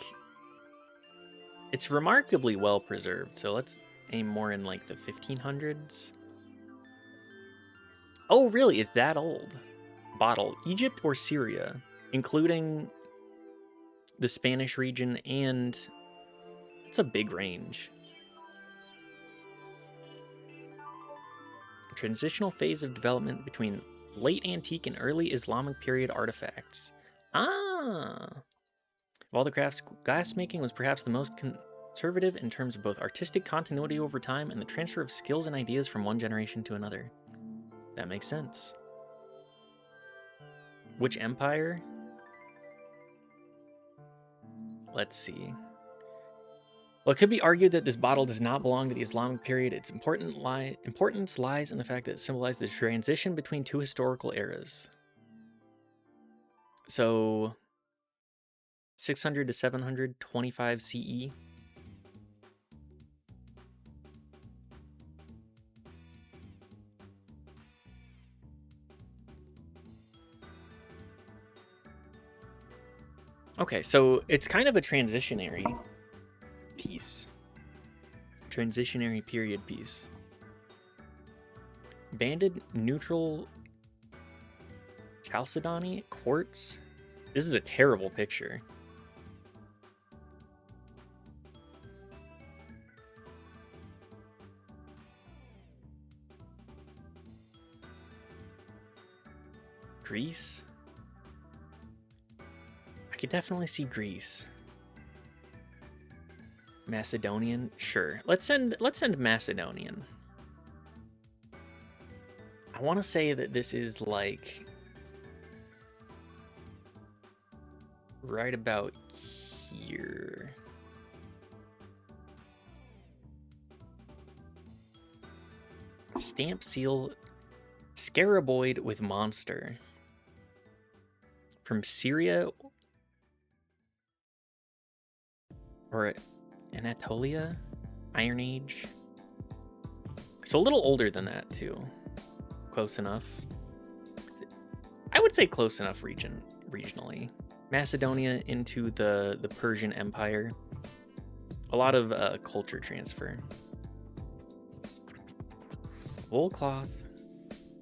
[SPEAKER 1] it's remarkably well preserved, so let's aim more in, like, the 1500s. Oh, really? It's that old? Bottle. Egypt or Syria, including the Spanish region, and it's a big range. A transitional phase of development between late antique and early Islamic period artifacts. Ah! Of all the crafts, glassmaking was perhaps the most conservative in terms of both artistic continuity over time and the transfer of skills and ideas from one generation to another. That makes sense. Which empire? Let's see. Well, it could be argued that this bottle does not belong to the Islamic period. Its importance lies in the fact that it symbolized the transition between two historical eras. So, 600 to 725 CE. Okay, so it's kind of a transitionary piece. Transitionary period piece. Banded neutral chalcedony quartz. This is a terrible picture. Greece? I could definitely see Greece. Macedonian? Sure. Let's send Macedonian. I want to say that this is like right about here. Stamp seal Scaraboid with monster. From Syria or Anatolia, Iron Age. So a little older than that too. Close enough. I would say close enough regionally. Macedonia into the Persian Empire. A lot of culture transfer. Wool cloth.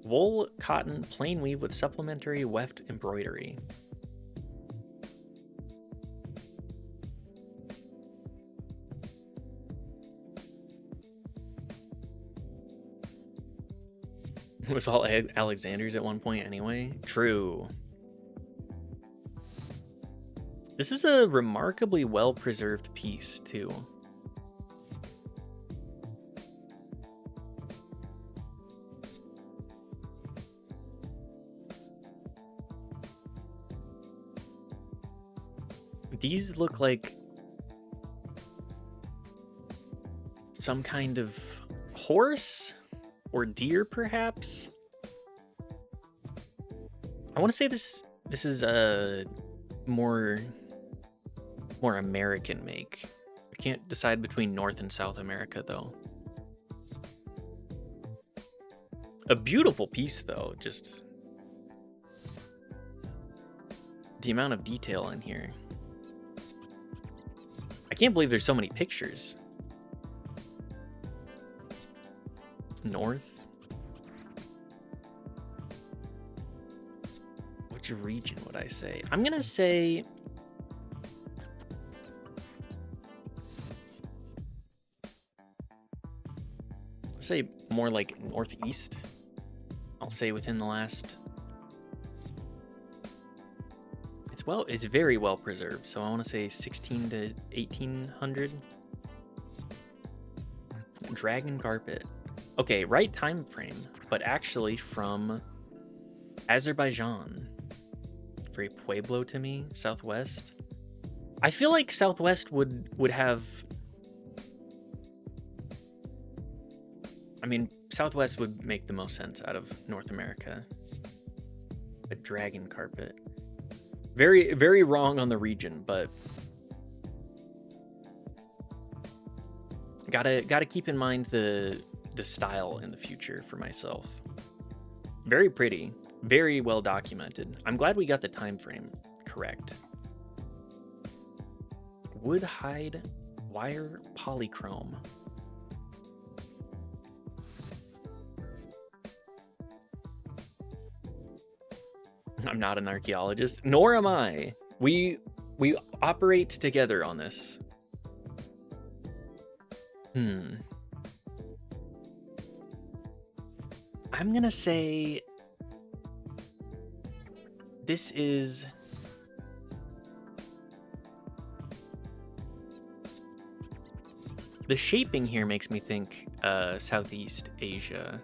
[SPEAKER 1] Wool, cotton, plain weave with supplementary weft embroidery. It was all Alexander's at one point anyway. True. This is a remarkably well-preserved piece, too. These look like some kind of horse or deer, perhaps. I want to say this is a more American make. I can't decide between North and South America though. A beautiful piece though, just the amount of detail in here. I can't believe there's so many pictures. North. Which region would I say? I'm gonna say more like northeast. I'll say within the last. It's very well preserved, so I want to say 16 to 1800. Dragon carpet. Okay, right time frame, but actually from Azerbaijan. Very Pueblo to me, Southwest. I feel like Southwest would have. I mean, Southwest would make the most sense out of North America. A dragon carpet. Very, very wrong on the region, but gotta keep in mind the style in the future for myself. Very pretty, very well documented. I'm glad we got the time frame correct. Wood hide wire polychrome. I'm not an archaeologist, nor am I. We operate together on this. I'm gonna say this is the shaping here makes me think Southeast Asia,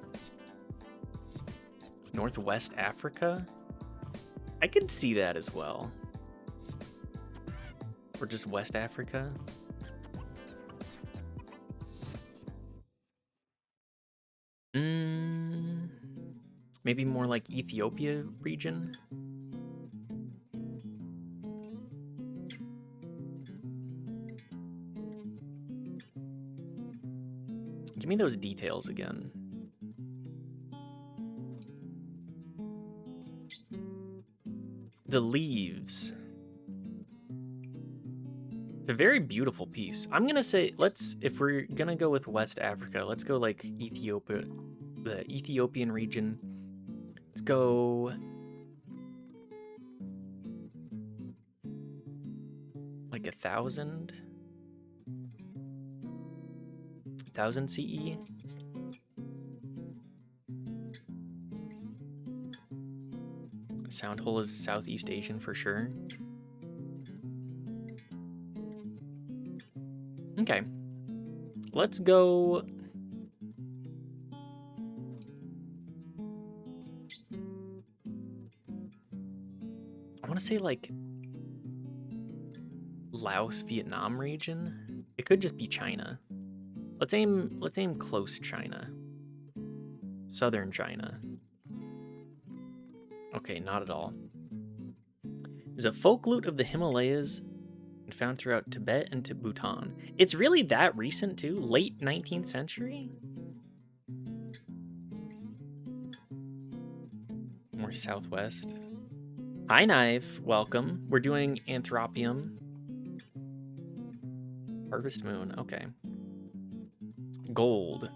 [SPEAKER 1] Northwest Africa. I could see that as well. Or just West Africa. Maybe more like Ethiopia region. Give me those details again. The leaves. It's a very beautiful piece. I'm gonna say, if we're gonna go with West Africa, let's go like Ethiopia, the Ethiopian region. Let's go like 1000 CE. Sound hole is Southeast Asian for sure. Okay. Let's go. I want to say like Laos, Vietnam region. It could just be China. Let's aim close China. Southern China. Okay, not at all. Is a folk lute of the Himalayas found throughout Tibet and to Bhutan. It's really that recent too? Late 19th century? More southwest. Hi, Knife. Welcome. We're doing Anthropium. Harvest Moon. Okay. Gold.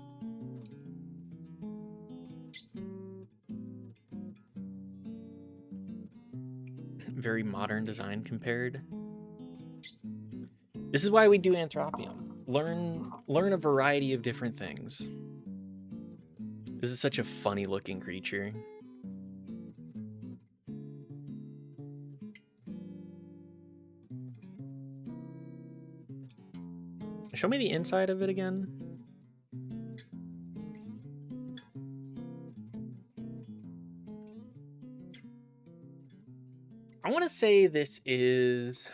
[SPEAKER 1] Very modern design compared. This is why we do Anthropium. Learn a variety of different things. This is such a funny looking creature. Show me the inside of it again. I want to say this is...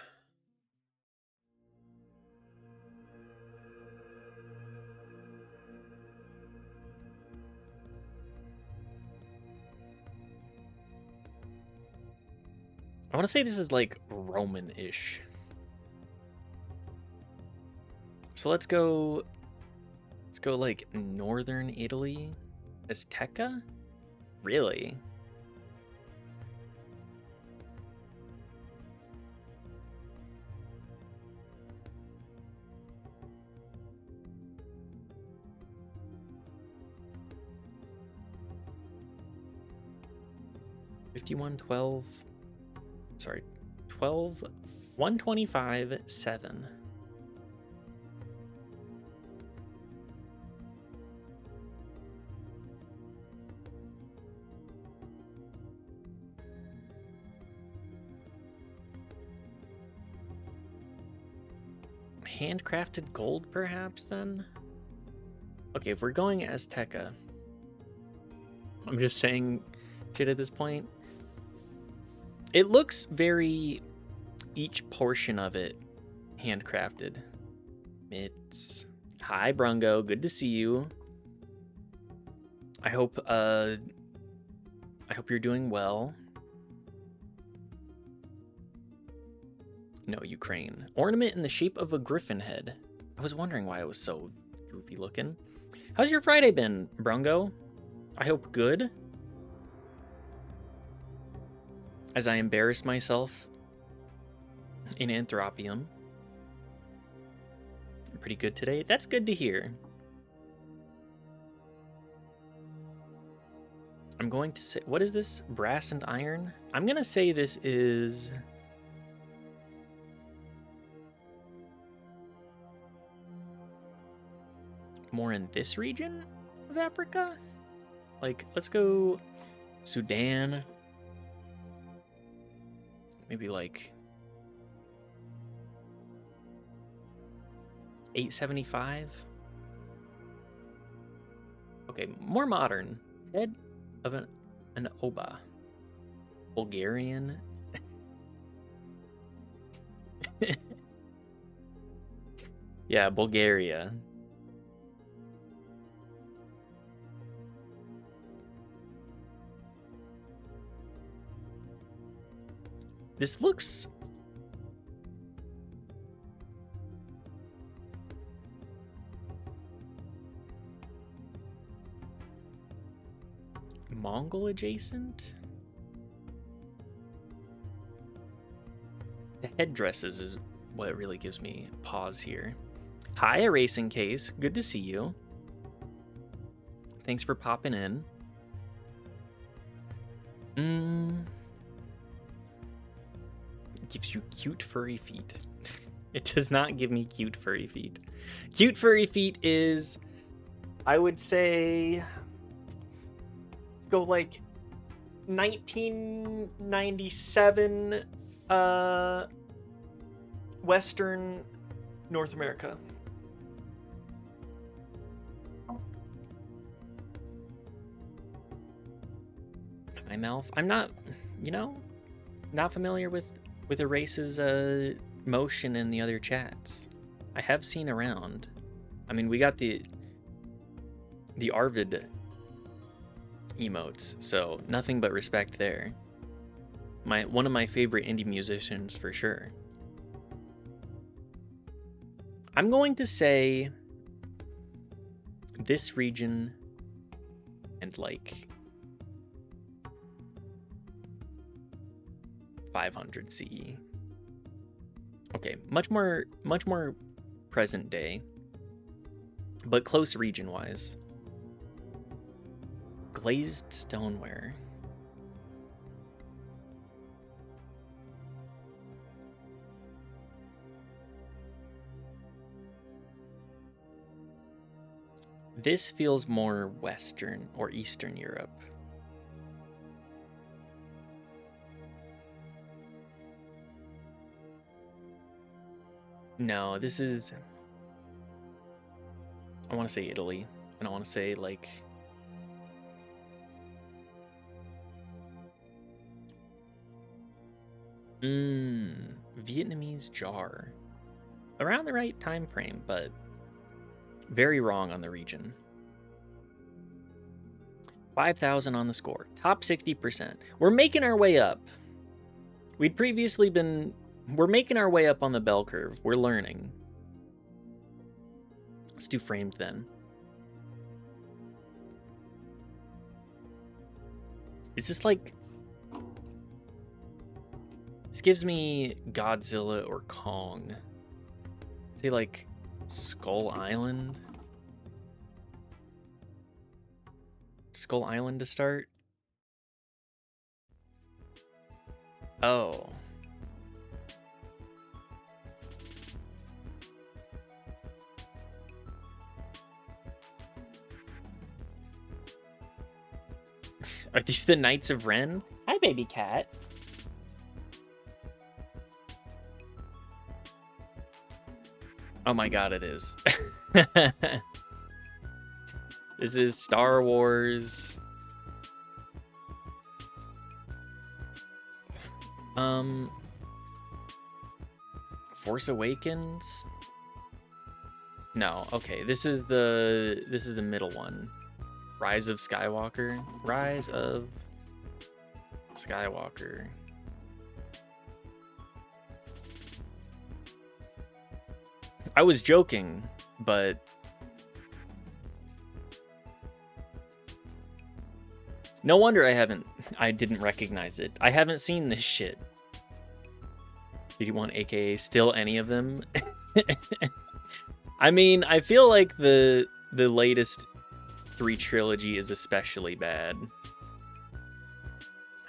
[SPEAKER 1] I want to say this is like Roman-ish. So let's go like northern Italy. Azteca? Really? Sorry, 125.7. Handcrafted gold, perhaps, then? Okay, if we're going Azteca, I'm just saying shit at this point. It looks very, each portion of it, handcrafted. It's, hi, Brungo, good to see you. I hope you're doing well. No, Ukraine. Ornament in the shape of a griffin head. I was wondering why it was so goofy looking. How's your Friday been, Brungo? I hope good. As I embarrass myself in Anthropium. Pretty good today. That's good to hear. I'm going to say, what is this? Brass and iron? I'm going to say this is... more in this region of Africa? Like, let's go Sudan. Maybe like 875. Okay, more modern. Head of an oba. Bulgarian. Yeah, Bulgaria. This looks... Mongol adjacent? The headdresses is what really gives me pause here. Hi, Erasing Case. Good to see you. Thanks for popping in. Gives you cute furry feet. It does not give me cute furry feet. Cute furry feet is, I would say, let's go like 1997 Western North America. Hi, Melf. I'm not, not familiar with Erase's motion in the other chats. I have seen around. I mean, we got the Arvid emotes, so nothing but respect there. One of my favorite indie musicians for sure. I'm going to say this region and like 500 CE. Okay, much more present day, but close region-wise. Glazed stoneware. This feels more Western or Eastern Europe. No, this is... I want to say Italy. And I want to say, like... Vietnamese jar. Around the right time frame, but very wrong on the region. 5,000 on the score. Top 60%. We're making our way up. We'd previously been... We're making our way up on the bell curve. We're learning. Let's do framed then. Is this like... This gives me Godzilla or Kong. Say like Skull Island? Skull Island to start? Oh. Are these the Knights of Ren? Hi, baby cat. Oh my god, it is. This is Star Wars. Force Awakens? No, okay. This is the middle one. Rise of Skywalker. Rise of Skywalker. I was joking, but no wonder I didn't recognize it. I haven't seen this shit. Did you want AKA still any of them? I mean, I feel like the latest 3 trilogy is especially bad.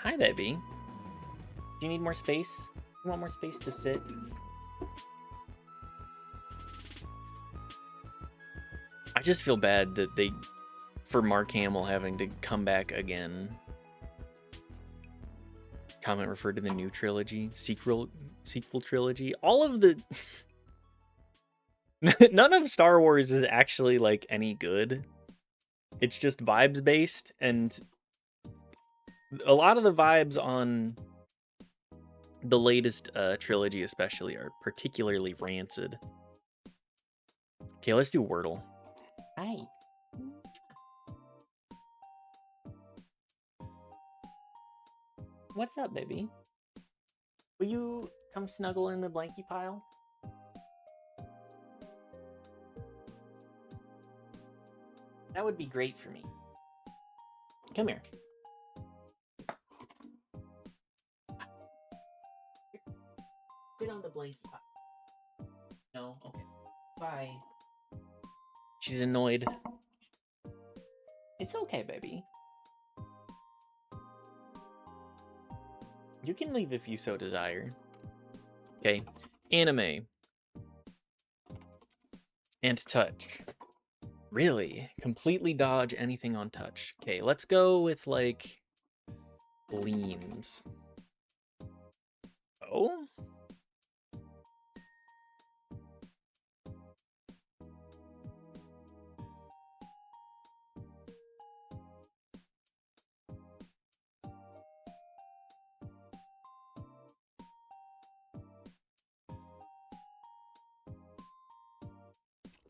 [SPEAKER 1] Hi, baby. Do you need more space? You want more space to sit? I just feel bad that for Mark Hamill having to come back again. Comment referred to the new trilogy, sequel trilogy. All of the... None of Star Wars is actually, like, any good. It's just vibes based, and a lot of the vibes on the latest trilogy especially are particularly rancid. Okay, let's do Wordle. Hi. What's up, baby? Will you come snuggle in the blankie pile? That would be great for me. Come here. Sit on the blankie pile. No? Okay. Bye. She's annoyed. It's okay, baby. You can leave if you so desire. Okay. Anime. And touch. Really? Completely dodge anything on touch. Okay, let's go with, like, leans. Oh?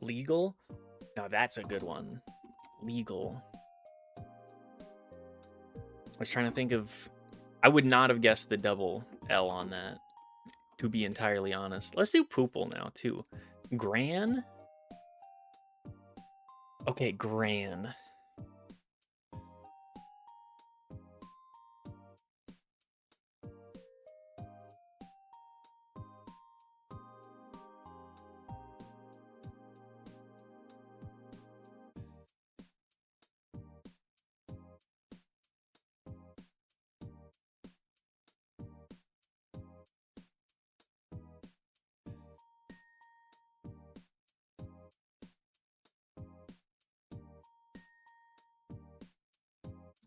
[SPEAKER 1] Legal? Now that's a good one. Legal. I was trying to think of... I would not have guessed the double L on that, to be entirely honest. Let's do poople now, too. Gran? Okay, Gran.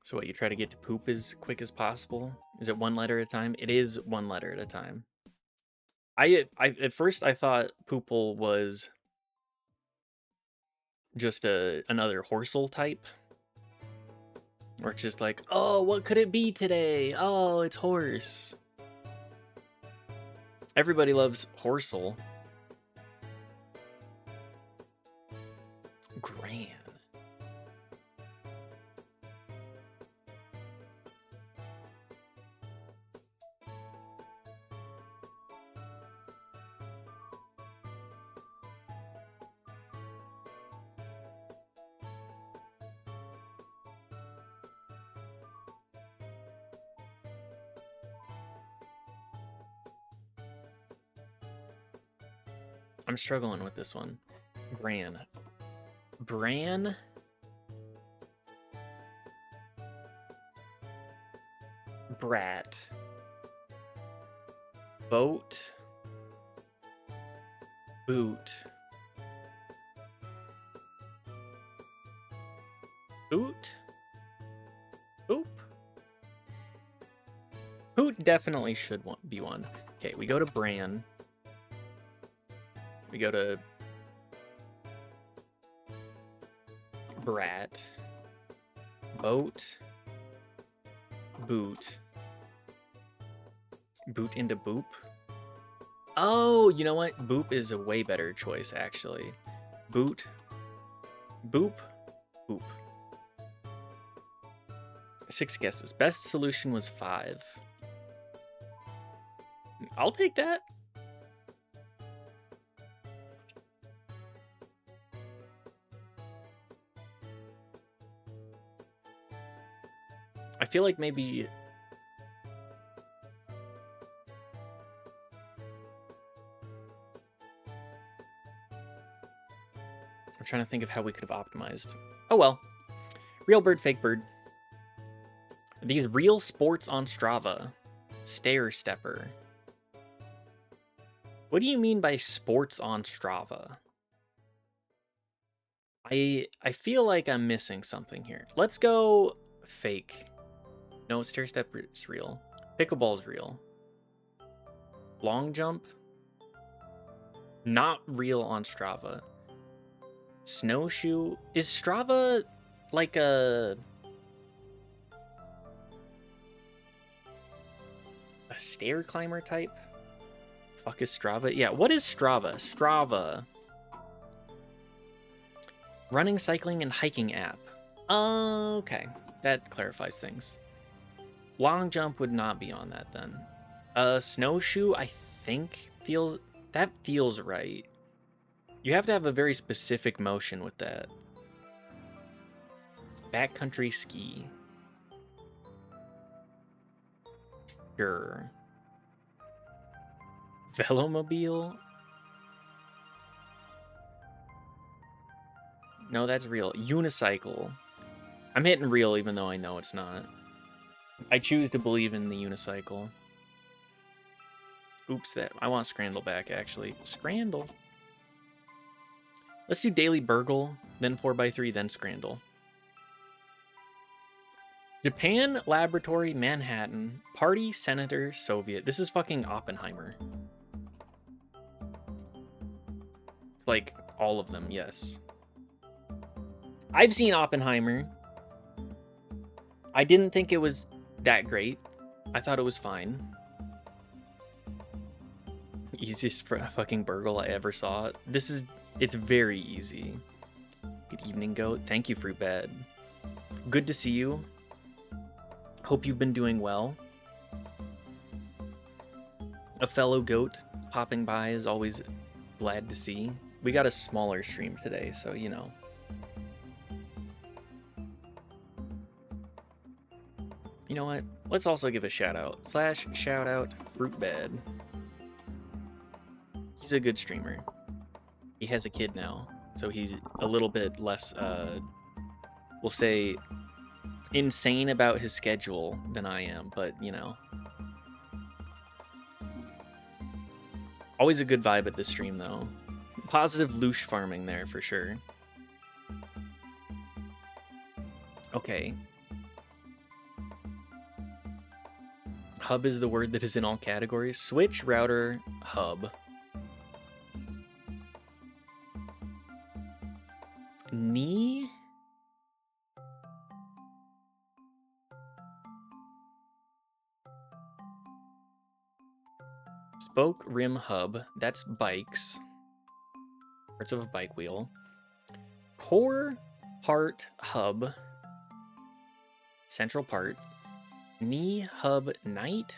[SPEAKER 1] So what, you try to get to poop as quick as possible? Is it one letter at a time? It is one letter at a time. I at first I thought Poople was just another Horsel type. Or it's just like, oh, what could it be today? Oh, it's horse. Everybody loves Horsel. Gran. I'm struggling with this one. Gran. Bran. Brat. Boat. Boot. Boot. Boop. Boot definitely should be one. Okay, we go to Bran. We go to Brat. Boat. Boot. Boot into Boop. Oh, you know what? Boop is a way better choice, actually. Boot. Boop. Boop. 6 guesses. Best solution was 5. I'll take that. I feel like maybe... I'm trying to think of how we could have optimized. Oh well. Real bird, fake bird. These real sports on Strava. Stair stepper. What do you mean by sports on Strava? I feel like I'm missing something here. Let's go fake. No, stair stepper is real. Pickleball is real. Long jump? Not real on Strava. Snowshoe? Is Strava like a stair climber type? Fuck is Strava? Yeah, what is Strava? Strava. Running, cycling, and hiking app. Okay, that clarifies things. Long jump would not be on that then. Snowshoe, I think feels right. You have to have a very specific motion with that. Backcountry ski. Sure. Velomobile? No, that's real. Unicycle. I'm hitting real even though I know it's not. I choose to believe in the unicycle. Oops, that I want Scrandle back, actually. Scrandle. Let's do Daily Burgle, then 4x3, then Scrandle. Japan, Laboratory, Manhattan, Party, Senator, Soviet. This is fucking Oppenheimer. It's like all of them, yes. I've seen Oppenheimer. I didn't think it was that great. I thought it was fine. Easiest fucking burgle I ever saw. It's very easy. Good evening, goat. Thank you, Fruit Bad. Good to see you. Hope you've been doing well. A fellow goat popping by is always glad to see. we got a smaller stream today, so you know. You know what? Let's also give a shout out. / shout out Fruitbed. He's a good streamer. He has a kid now, so he's a little bit less, we'll say, insane about his schedule than I am, but you know. Always a good vibe at this stream, though. Positive loosh farming there, for sure. Okay. Hub is the word that is in all categories. Switch, router, hub. Knee? Spoke, rim, hub. That's bikes. Parts of a bike wheel. Core, part, hub. Central part. Knee, hub, night.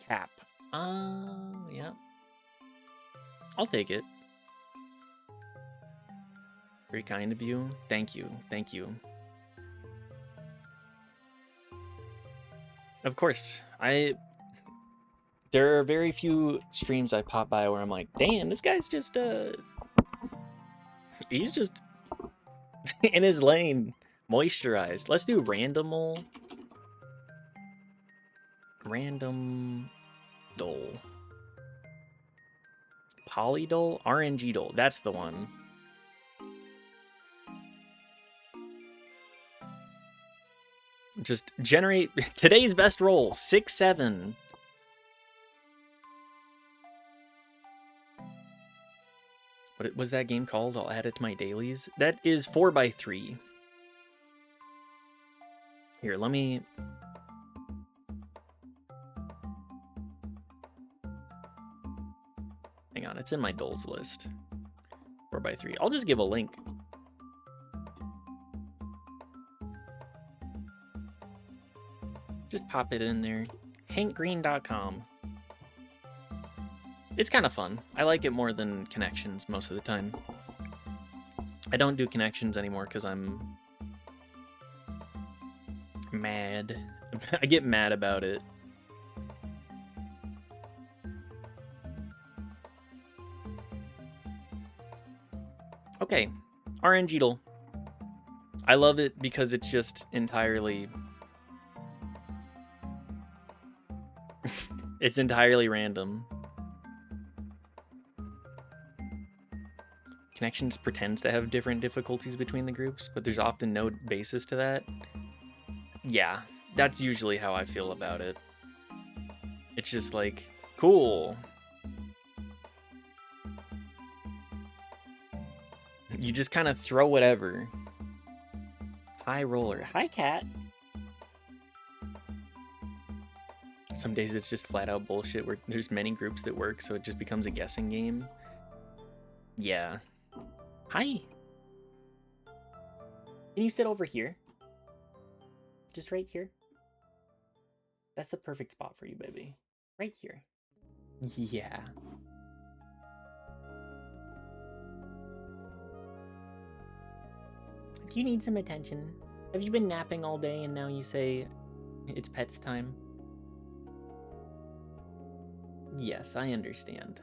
[SPEAKER 1] Cap. Yeah. I'll take it. Very kind of you. Thank you. Thank you. Of course. There are very few streams I pop by where I'm like, damn, this guy's just, he's just in his lane, moisturized. Let's do randomal. Random dole. Polydole? RNG dole. That's the one. Just generate today's best roll. 6-7. What was that game called? I'll add it to my dailies. That is 4x3. Here, let me... Hang on, it's in my doles list. 4x3. I'll just give a link. Just pop it in there. HankGreen.com. It's kind of fun. I like it more than Connections most of the time. I don't do Connections anymore because I'm mad. I get mad about it. Okay, RNGeedle. I love it because it's just entirely... it's entirely random. Connections pretends to have different difficulties between the groups, but there's often no basis to that. Yeah, that's usually how I feel about it. It's just like, cool. You just kind of throw whatever. High roller. Hi, cat. Some days it's just flat out bullshit where there's many groups that work, so it just becomes a guessing game. Yeah. Hi. Can you sit over here? Just right here? That's the perfect spot for you, baby. Right here. Yeah. Do you need some attention? Have you been napping all day and now you say it's pets time? Yes, I understand.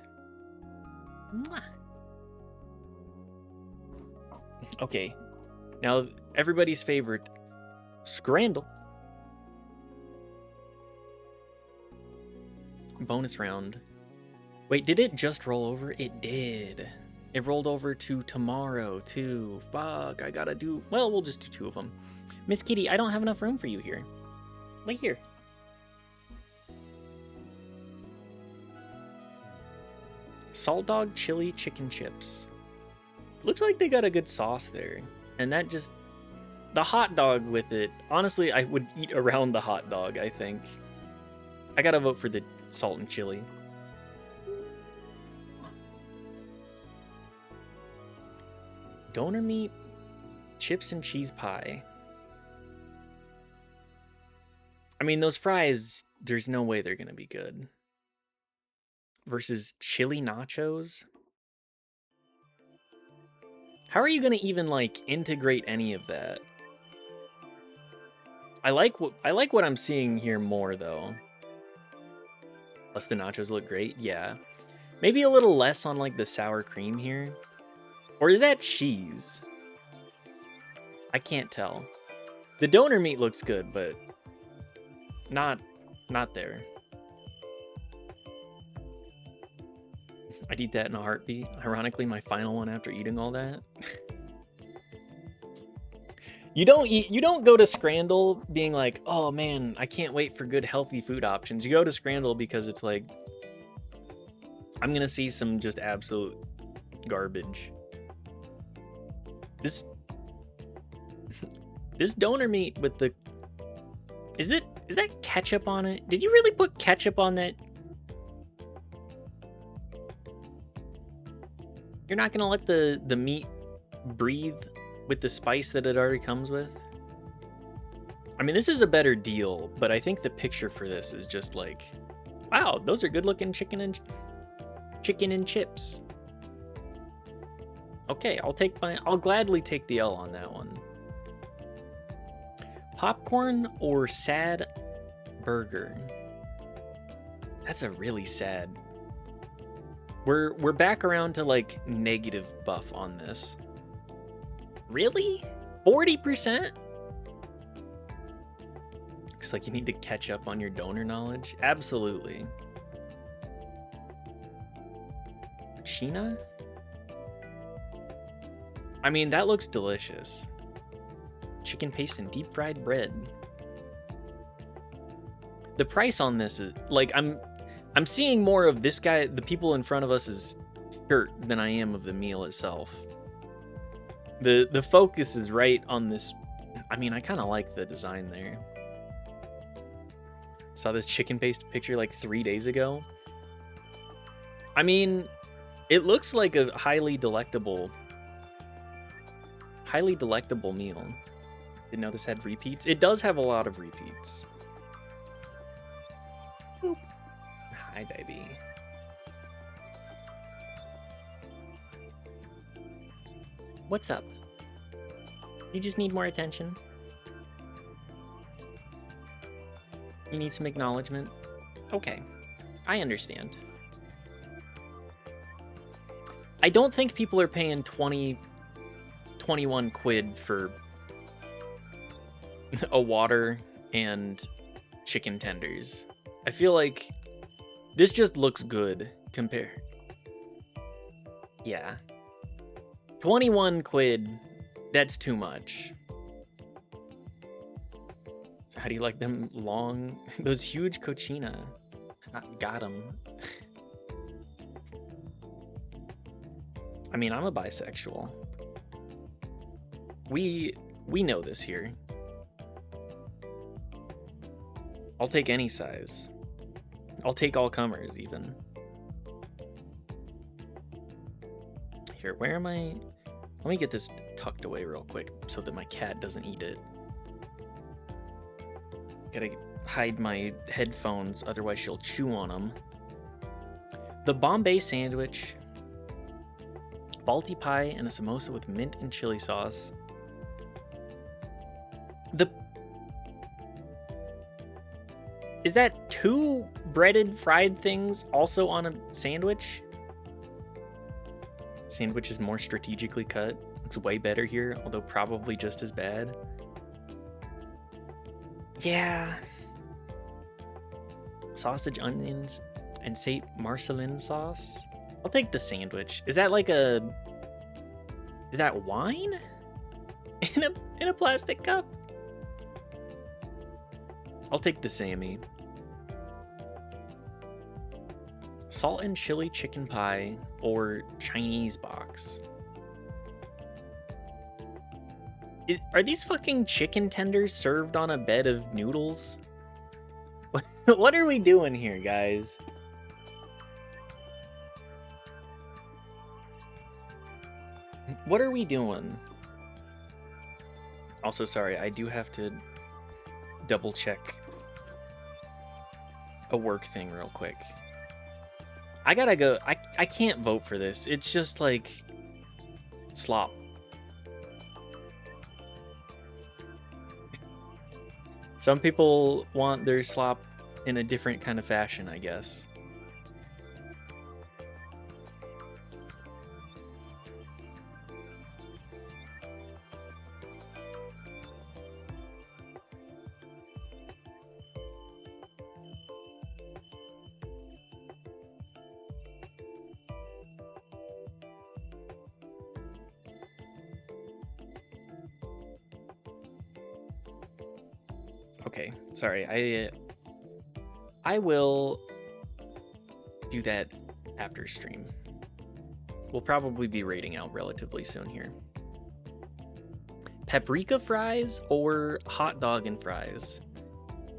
[SPEAKER 1] Mwah. Okay, now everybody's favorite, Scrandle. Bonus round. Wait, did it just roll over? It did. It rolled over to tomorrow, too. Fuck, I gotta do... Well, we'll just do 2 of them. Miss Kitty, I don't have enough room for you here. Right here. Salt dog, chili, chicken chips. Looks like they got a good sauce there. And that just... The hot dog with it. Honestly, I would eat around the hot dog, I think. I gotta vote for the salt and chili. Donor meat, chips and cheese pie. I mean, those fries, there's no way they're gonna be good. versus chili nachos. How are you gonna even like integrate any of that? I like what I'm seeing here more though. Plus the nachos look great. Yeah. Maybe a little less on like the sour cream here. Or is that cheese? I can't tell. The donor meat looks good, but not there. I'd eat that in a heartbeat. Ironically, my final one after eating all that. You don't go to Scrandle being like, oh man, I can't wait for good healthy food options. You go to Scrandle because it's like, I'm gonna see some just absolute garbage. This donor meat with the, is that ketchup on it? Did you really put ketchup on that? You're not gonna let the meat breathe with the spice that it already comes with? I mean, this is a better deal, but I think the picture for this is just like, wow, those are good looking chicken and chips. Okay, I'll gladly take the L on that one. Popcorn or sad burger? That's a really sad. We're back around to like negative buff on this. Really? 40%? Looks like you need to catch up on your donor knowledge. Absolutely. Sheena? I mean, that looks delicious. Chicken paste and deep fried bread. The price on this is like, I'm seeing more of this guy, the people in front of us' shirt than I am of the meal itself. The focus is right on this. I mean, I kind of like the design there. Saw this chicken paste picture like 3 days ago. I mean, it looks like a highly delectable meal. Didn't know this had repeats. It does have a lot of repeats. Boop. Hi, baby. What's up? You just need more attention? You need some acknowledgement? Okay, I understand. I don't think people are paying 21 quid for a water and chicken tenders. I feel like this just looks good compared. Yeah. 21 quid, that's too much. So how do you like them long? Those huge cochina. Got them. I mean, I'm a bisexual. We know this here. I'll take any size. I'll take all comers, even. Here, where am I? Let me get this tucked away real quick so that my cat doesn't eat it. Gotta hide my headphones, otherwise she'll chew on them. The Bombay sandwich, Balti pie, and a samosa with mint and chili sauce. Is that 2 breaded fried things also on a sandwich? Sandwich is more strategically cut. Looks way better here, although probably just as bad. Yeah. Sausage, onions, and Saint Marcelin sauce. I'll take the sandwich. Is that like a... Is that wine? In a plastic cup? I'll take the Sammy. Salt and chili chicken pie or Chinese box. Are these fucking chicken tenders served on a bed of noodles? What are we doing here, guys? What are we doing? Also, sorry, I do have to double check a work thing real quick. I gotta go. I can't vote for this. It's just like slop. Some people want their slop in a different kind of fashion, I guess. Okay, sorry. I will do that after stream. We'll probably be rating out relatively soon here. Paprika fries or hot dog and fries?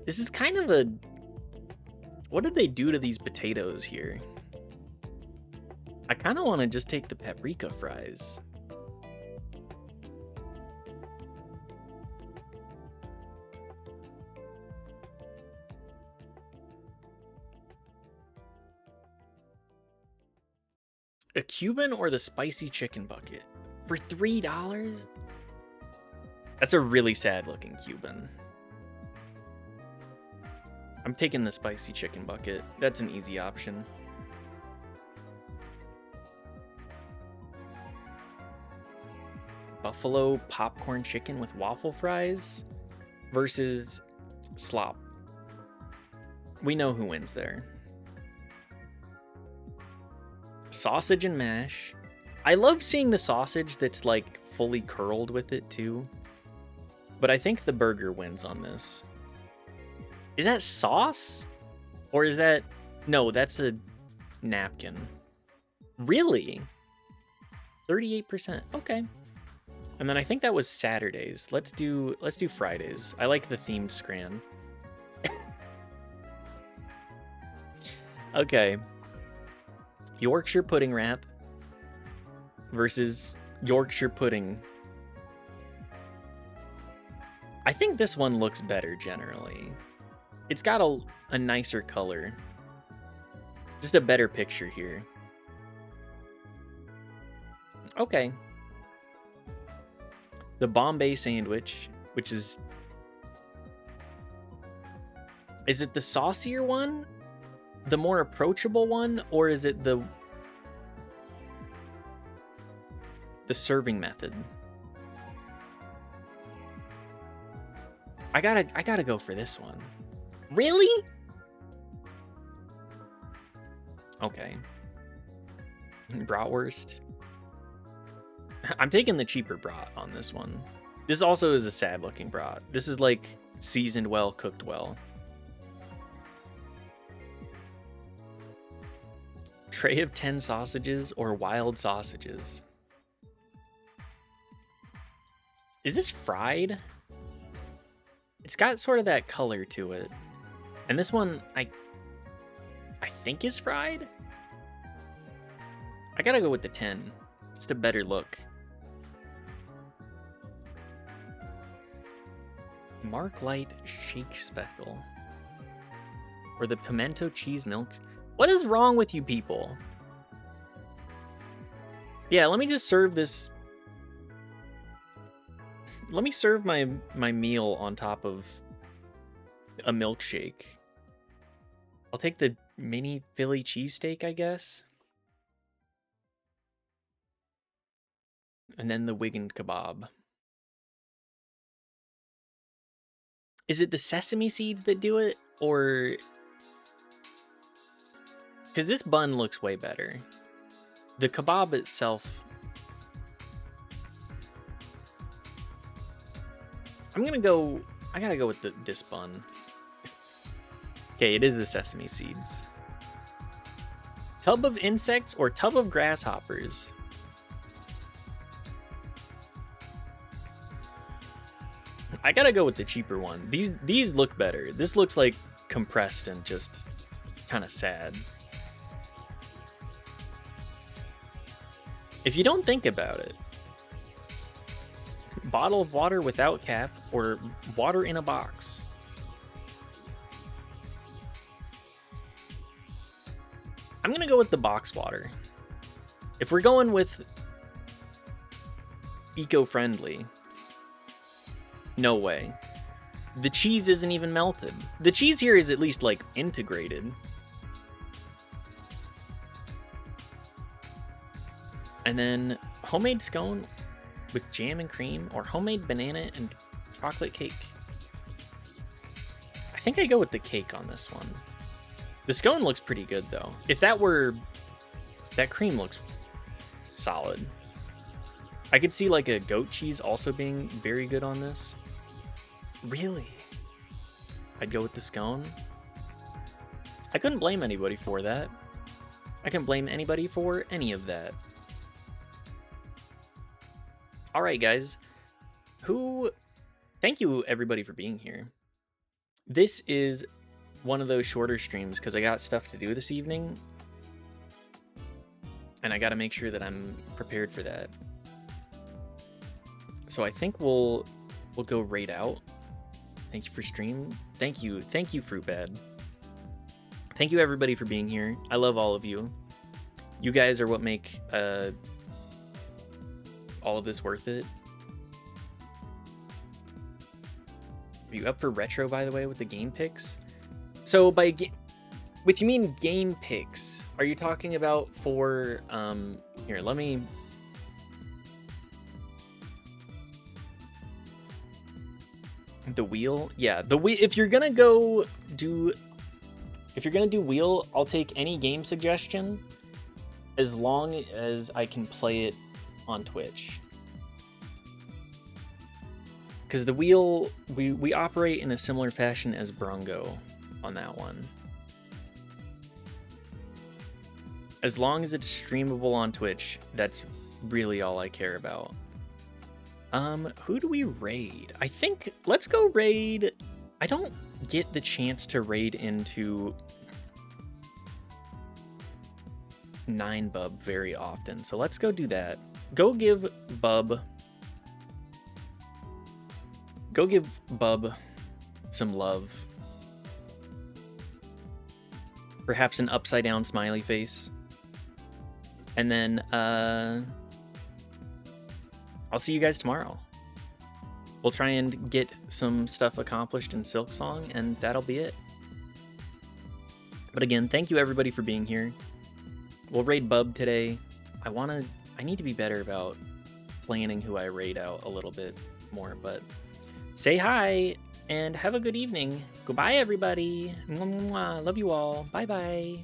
[SPEAKER 1] This is kind of a... What did they do to these potatoes here? I kind of want to just take the paprika fries. A Cuban or the spicy chicken bucket? For $3? That's a really sad looking Cuban. I'm taking the spicy chicken bucket. That's an easy option. Buffalo popcorn chicken with waffle fries versus slop. We know who wins there. Sausage and mash. I love seeing the sausage that's like fully curled with it too. But I think the burger wins on this. Is that sauce? Or is that... No, that's a napkin. Really? 38%. Okay. And then I think that was Saturdays. Let's do Fridays. I like the themed scran. Okay. Yorkshire pudding wrap versus Yorkshire pudding. I think this one looks better generally. It's got a nicer color. Just a better picture here. Okay. The Bombay sandwich, which is... Is it the saucier one? The more approachable one? Or is it the serving method? I gotta go for this one. Really? Okay. Bratwurst. I'm taking the cheaper brat on this one. This also is a sad looking brat. This is like seasoned well, cooked well. Tray of 10 sausages or wild sausages? Is this fried? It's got sort of that color to it. And this one, I think is fried? I gotta go with the 10. Just a better look. Mark Light Shake Special. Or the pimento cheese milk. What is wrong with you people? Yeah, let me just serve this. Let me serve my meal on top of a milkshake. I'll take the mini Philly cheesesteak, I guess. And then the Wigan kebab. Is it the sesame seeds that do it? Or... Because this bun looks way better. The kebab itself... I'm gonna go... I gotta go with this bun. Okay, it is the sesame seeds. Tub of insects or tub of grasshoppers? I gotta go with the cheaper one. These look better. This looks like compressed and just kind of sad. If you don't think about it, bottle of water without cap or water in a box. I'm going to go with the box water. If we're going with eco-friendly, no way. The cheese isn't even melted. The cheese here is at least, like, integrated. And then homemade scone with jam and cream, or homemade banana and chocolate cake. I think I go with the cake on this one. The scone looks pretty good, though. If that were... That cream looks solid. I could see, like, a goat cheese also being very good on this. Really? I'd go with the scone. I couldn't blame anybody for that. I couldn't blame anybody for any of that. Alright, guys. Thank you, everybody, for being here. This is one of those shorter streams because I got stuff to do this evening. And I got to make sure that I'm prepared for that. So I think we'll go raid out. Thank you for stream. Thank you, Fruitbad. Thank you, everybody, for being here. I love all of you. You guys are what make all of this worth it. Are you up for retro, by the way, with the game picks? So by what you mean game picks? Are you talking about for here? Let me. The wheel, yeah. The wheel. If you're gonna do wheel, I'll take any game suggestion, as long as I can play it on Twitch. Because the wheel, we operate in a similar fashion as Brungo on that one. As long as it's streamable on Twitch, that's really all I care about. Who do we raid? I think, let's go raid. I don't get the chance to raid into 9Bub very often, so let's go do that. Go give Bub some love. Perhaps an upside down smiley face. And then, I'll see you guys tomorrow. We'll try and get some stuff accomplished in Silksong, and that'll be it. But again, thank you everybody for being here. We'll raid Bub today. I need to be better about planning who I raid out a little bit more, but say hi and have a good evening. Goodbye, everybody. Mwah, mwah, mwah. Love you all. Bye-bye.